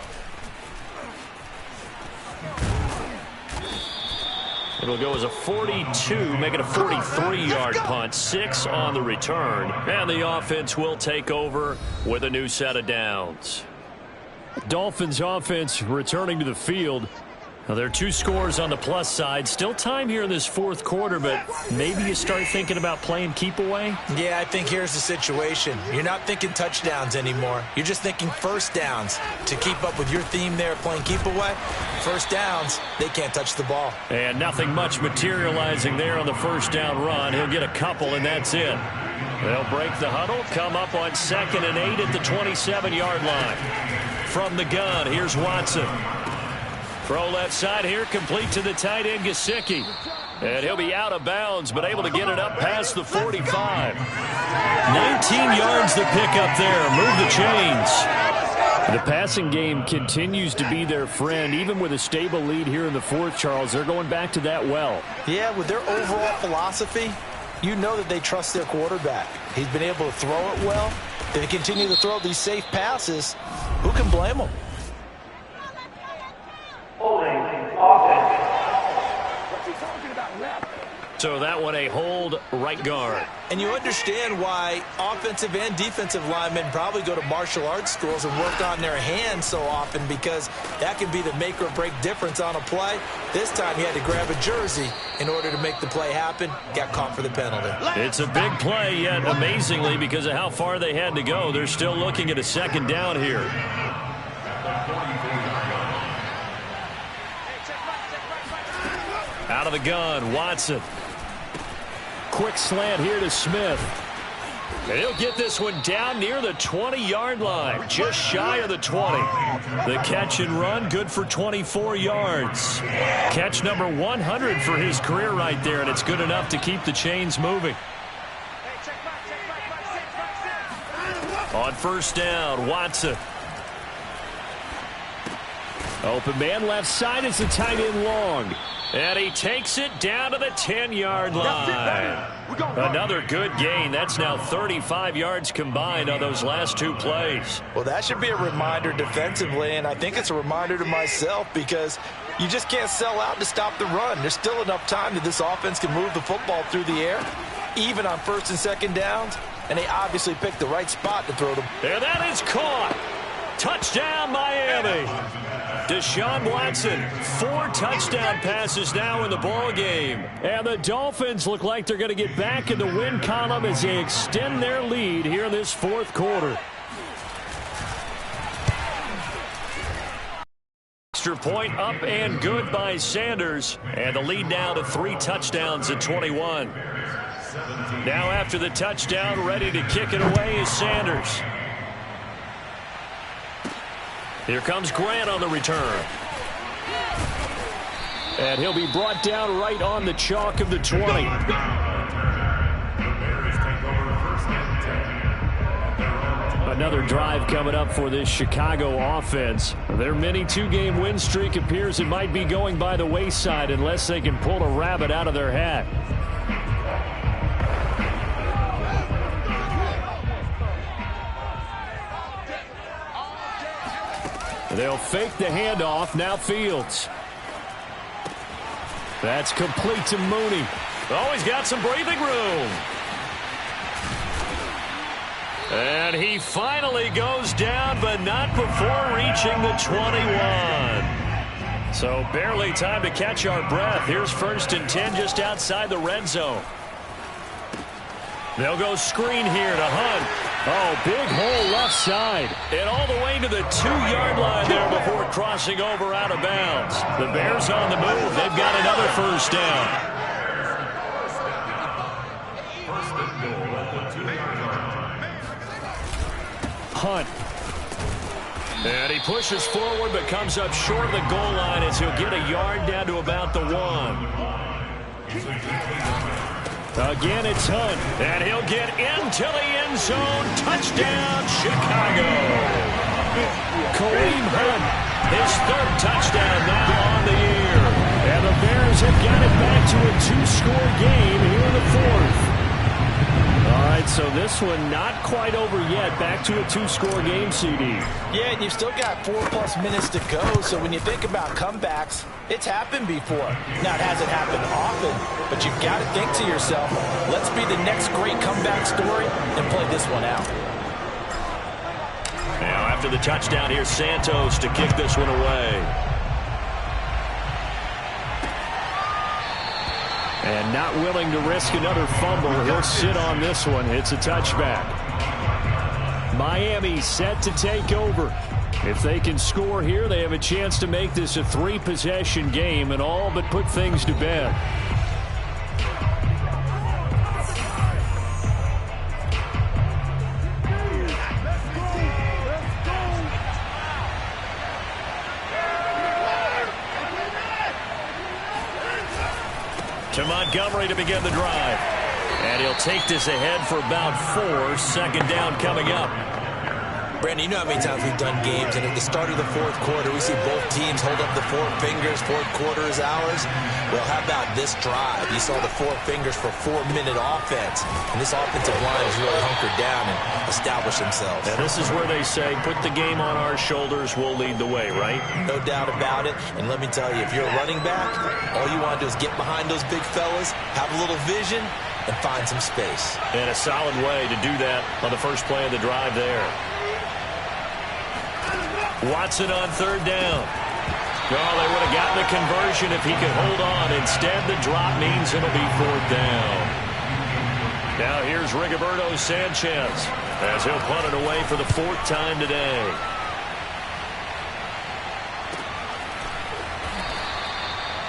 It'll go as a 42, make it a 43-yard punt, 6 on the return. And the offense will take over with a new set of downs. Dolphins offense returning to the field. Now, there are 2 scores on the plus side. Still time here in this 4th quarter, but maybe you start thinking about playing keep away? Yeah, I think here's the situation. You're not thinking touchdowns anymore. You're just thinking 1st downs. To keep up with your theme there, playing keep away, 1st downs, they can't touch the ball. And nothing much materializing there on the 1st down run. He'll get a couple, and that's it. They'll break the huddle, come up on 2nd and 8 at the 27-yard line. From the gun, here's Watson. Throw left side here, complete to the tight end, Gesicki. And he'll be out of bounds, but able to get it up past the 45. 19 yards to pick up there. Move the chains. The passing game continues to be their friend. Even with a stable lead here in the 4th, Charles, they're going back to that well. Yeah, with their overall philosophy, you know that they trust their quarterback. He's been able to throw it well. They continue to throw these safe passes. Who can blame them? So that one a hold right guard. And you understand why offensive and defensive linemen probably go to martial arts schools and work on their hands so often, because that can be the make or break difference on a play. This time he had to grab a jersey in order to make the play happen. Got caught for the penalty. It's a big play, yet amazingly, because of how far they had to go, they're still looking at a 2nd down here. Out of the gun, Watson. Quick slant here to Smith. And he'll get this one down near the 20-yard line, just shy of the 20. The catch and run, good for 24 yards. Catch number 100 for his career right there, and it's good enough to keep the chains moving. On 1st down, Watson. Open man left side is the tight end long. And he takes it down to the 10-yard line. Another good gain. That's now 35 yards combined on those last 2 plays. Well, that should be a reminder defensively, and I think it's a reminder to myself, because You just can't sell out to stop the run. There's still enough time that this offense can move the football through the air, even on first and second downs, and they obviously picked the right spot to throw them. And that is caught. Touchdown, Miami. Deshaun Watson, 4 touchdown passes now in the ball game. And the Dolphins look like they're going to get back in the win column as they extend their lead here in this fourth quarter. Extra point up and good by Sanders. And the lead now to 3 touchdowns at 21. Now after the touchdown, ready to kick it away is Sanders. Here comes Grant on the return. And he'll be brought down right on the chalk of the 20. Another drive coming up for this Chicago offense. Their mini 2-game win streak appears it might be going by the wayside unless they can pull a rabbit out of their hat. They'll fake the handoff. Now Fields. That's complete to Mooney. Oh, he's got some breathing room. And he finally goes down, but not before reaching the 21. So barely time to catch our breath. Here's 1st and 10 just outside the red zone. They'll go screen here to Hunt. Oh, big hole left side. And all the way to the 2-yard line there before crossing over out of bounds. The Bears on the move. They've got another first down. Hunt. And he pushes forward but comes up short of the goal line as he'll get a yard down to about the 1. Again, it's Hunt, and he'll get into the end zone. Touchdown, Chicago. Kareem Hunt, his 3rd touchdown now on the year. And the Bears have got it back to a 2-score game here in the 4th. All right, so this one not quite over yet. Back to a 2-score game, CD. Yeah, and you've still got 4+ minutes to go, so when you think about comebacks, it's happened before. Now, it hasn't happened often, but you've got to think to yourself, let's be the next great comeback story and play this one out. Now, after the touchdown, here's Santos to kick this one away. And not willing to risk another fumble. He'll sit on this one. It's a touchback. Miami set to take over. If they can score here, they have a chance to make this a 3-possession game and all but put things to bed. To Montgomery to begin the drive. And he'll take this ahead for about 4. 2nd down coming up. Brandon, you know how many times we've done games, and at the start of the 4th quarter, we see both teams hold up the 4 fingers, 4th quarter is ours. Well, how about this drive? You saw the 4 fingers for 4-minute offense, and this offensive line has really hunkered down and established themselves. And this is where they say, put the game on our shoulders, we'll lead the way, right? No doubt about it, and let me tell you, if you're a running back, all you want to do is get behind those big fellas, have a little vision, and find some space. And a solid way to do that on the first play of the drive there. Watson on 3rd down. Oh, they would have gotten the conversion if he could hold on. Instead, the drop means it'll be 4th down. Now here's Rigoberto Sanchez as he'll punt it away for the 4th time today.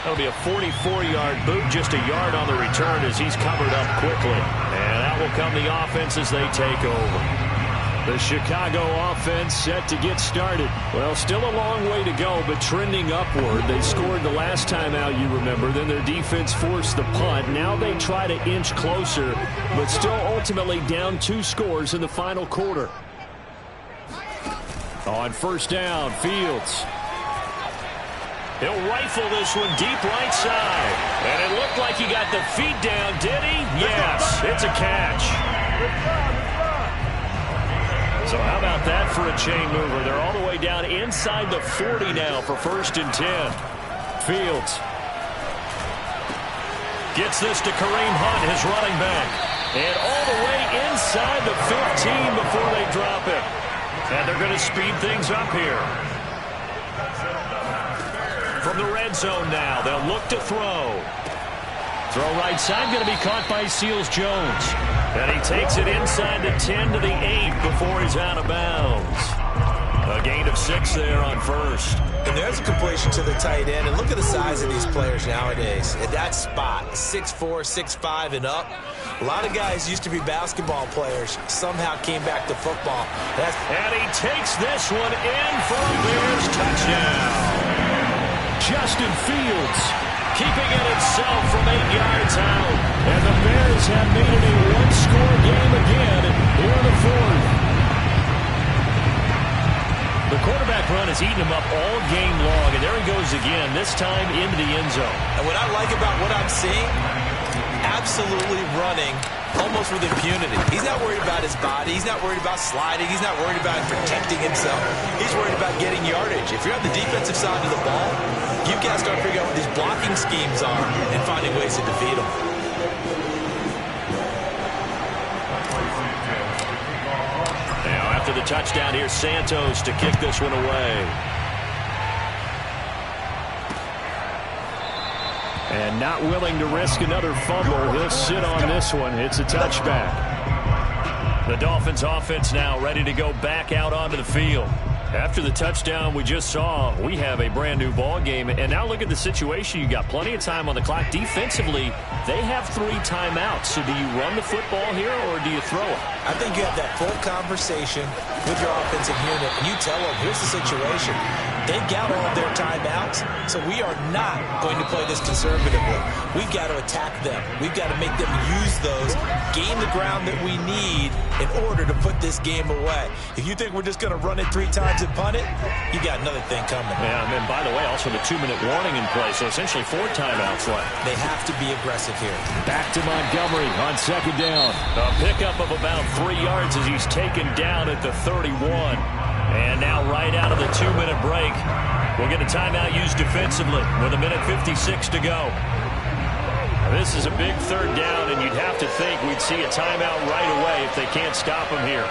That'll be a 44-yard boot, just a yard on the return as he's covered up quickly. And out will come the offense as they take over. The Chicago offense set to get started. Well, still a long way to go, but trending upward. They scored the last time out, you remember. Then their defense forced the punt. Now they try to inch closer, but still ultimately down 2 scores in the final quarter. On 1st down, Fields. He'll rifle this one deep right side. And it looked like he got the feet down, did he? Yes, it's a catch. So how about that for a chain mover? They're all the way down inside the 40 now for 1st and 10. Fields. Gets this to Kareem Hunt, his running back. And all the way inside the 15 before they drop it. And they're going to speed things up here. From the red zone now, they'll look to throw. Throw right side, going to be caught by Seals-Jones. And he takes it inside the 10 to the 8 before he's out of bounds. A gain of 6 there on first. And there's a completion to the tight end. And look at the size of these players nowadays. At that spot, 6'4", 6'5", and up. A lot of guys used to be basketball players. Somehow came back to football. And he takes this one in for a Bears touchdown. Justin Fields keeping it himself from 8 yards out. And the Bears have made it a one-score game again here in the fourth. The quarterback run has eaten him up all game long, and there he goes again, this time into the end zone. And what I like about what I'm seeing, absolutely running almost with impunity. He's not worried about his body. He's not worried about sliding. He's not worried about protecting himself. He's worried about getting yardage. If you're on the defensive side of the ball, you've got to start figuring out what these blocking schemes are and finding ways to defeat them. Now, after the touchdown, here's Santos to kick this one away. And not willing to risk another fumble. He'll sit on this one. It's a touchback. The Dolphins offense now ready to go back out onto the field. After the touchdown we just saw, we have a brand new ball game. And now look at the situation. You got plenty of time on the clock. Defensively, they have 3 timeouts. So do you run the football here or do you throw it? I think you have that full conversation with your offensive unit, and you tell them, here's the situation. They've got all of their timeouts, so we are not going to play this conservatively. We've got to attack them. We've got to make them use those, gain the ground that we need in order to put this game away. If you think we're just going to run it 3 times and punt it, you got another thing coming. Yeah, and by the way, also the 2-minute warning in play, so essentially 4 timeouts left. They have to be aggressive here. Back to Montgomery on second down. A pickup of about 3 yards as he's taken down at the 31. And now right out of the 2-minute break, we'll get a timeout used defensively with 1:56 to go. This is a big 3rd down, and you'd have to think we'd see a timeout right away if they can't stop him here.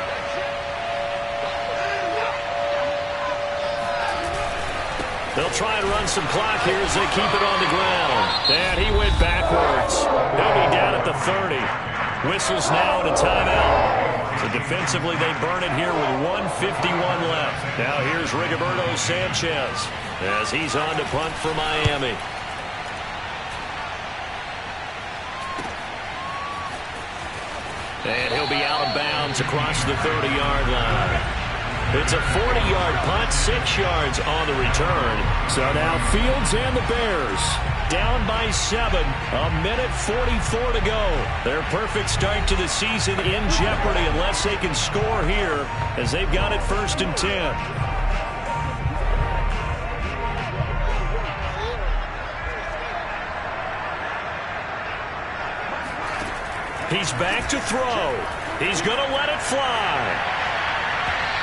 They'll try and run some clock here as they keep it on the ground. And he went backwards. He'll be down at the 30. Whistles now and a timeout. So defensively, they burn it here with 1:51 left. Now here's Rigoberto Sanchez as he's on to punt for Miami. And he'll be out of bounds across the 30-yard line. It's a 40-yard punt, 6 yards on the return. So now Fields and the Bears down by 7, 1:44 to go. Their perfect start to the season in jeopardy unless they can score here as they've got it 1st and 10. He's back to throw. He's going to let it fly.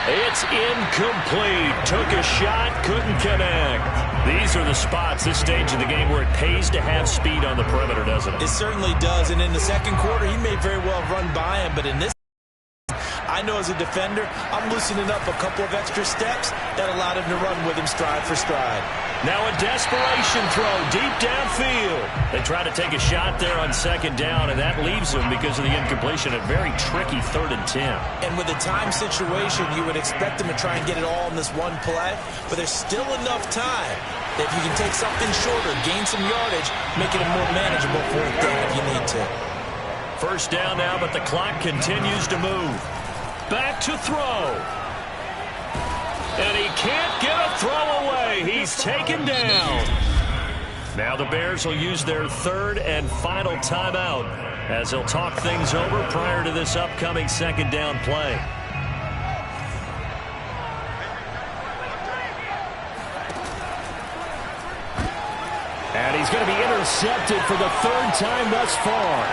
It's incomplete. Took a shot, couldn't connect. These are the spots, this stage of the game, where it pays to have speed on the perimeter, doesn't it? It certainly does. And in the second quarter, he may very well run by him. But in this, I know as a defender, I'm loosening up a couple of extra steps that allowed him to run with him stride for stride. Now a desperation throw deep downfield. They try to take a shot there on 2nd down, and that leaves them, because of the incompletion, a very tricky 3rd and 10. And with the time situation, you would expect them to try and get it all in this one play, but there's still enough time that if you can take something shorter, gain some yardage, make it a more manageable 4th down if you need to. 1st down now, but the clock continues to move. Back to throw. And he can't get a throw away. He's taken down. Now the Bears will use their 3rd and final timeout as they'll talk things over prior to this upcoming 2nd down play. And he's going to be intercepted for the 3rd time thus far.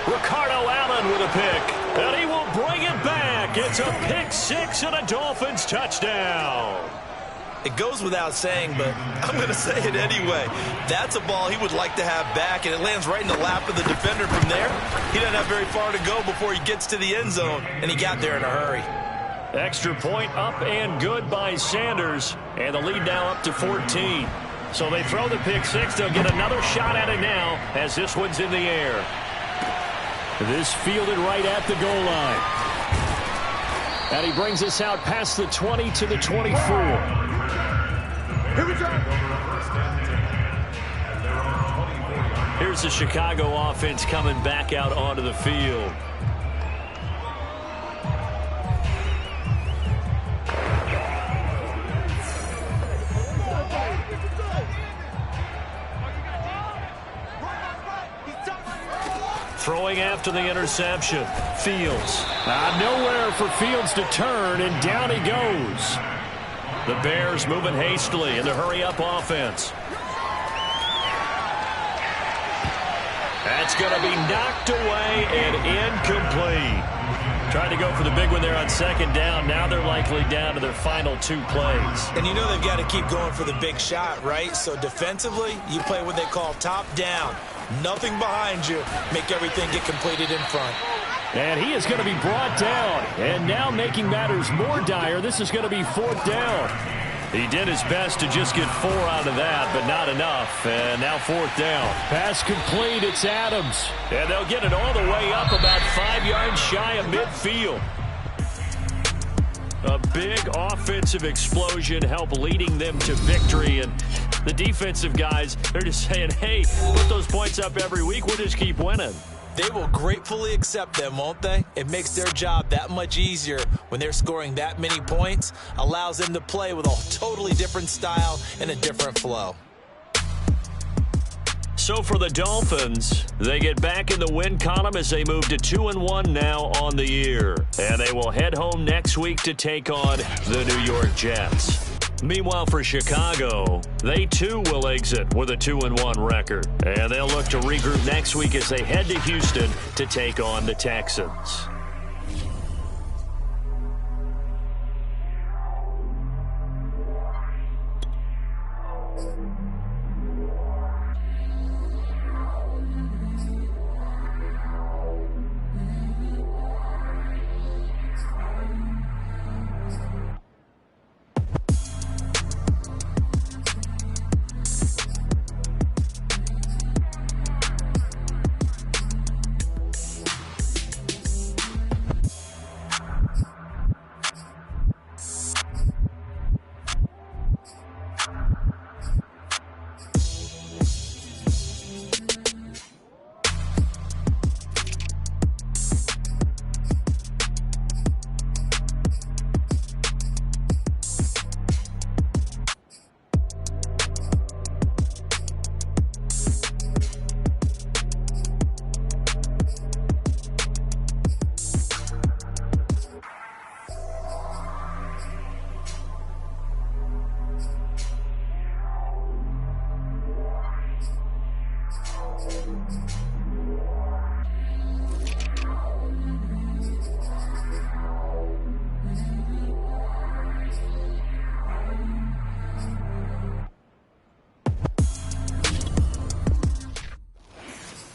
Ricardo Allen with a pick. And he will bring it back. It's a pick 6 and a Dolphins touchdown. It goes without saying, but I'm going to say it anyway. That's a ball he would like to have back, and it lands right in the lap of the defender from there. He doesn't have very far to go before he gets to the end zone, and he got there in a hurry. Extra point up and good by Sanders, and the lead now up to 14. So they throw the pick six. They'll get another shot at it now as this one's in the air. This fielded right at the goal line. And he brings us out past the 20 to the 24. Here we go. Here's the Chicago offense coming back out onto the field. Throwing after the interception. Fields. Nowhere for Fields to turn, and down he goes. The Bears moving hastily in the hurry-up offense. That's going to be knocked away and incomplete. Tried to go for the big one there on second down. Now they're likely down to their final 2 plays. And you know they've got to keep going for the big shot, right? So defensively, you play what they call top down. Nothing behind you. Make everything get completed in front. And he is going to be brought down. And now making matters more dire, this is going to be 4th down. He did his best to just get 4 out of that, but not enough. And now 4th down. Pass complete. It's Adams. And they'll get it all the way up about 5 yards shy of midfield. A big offensive explosion helped leading them to victory. And the defensive guys, they're just saying, hey, put those points up every week. We'll just keep winning. They will gratefully accept them, won't they? It makes their job that much easier when they're scoring that many points. Allows them to play with a totally different style and a different flow. So for the Dolphins, they get back in the win column as they move to 2-1 now on the year. And they will head home next week to take on the New York Jets. Meanwhile, for Chicago, they too will exit with a 2-1 record. And they'll look to regroup next week as they head to Houston to take on the Texans.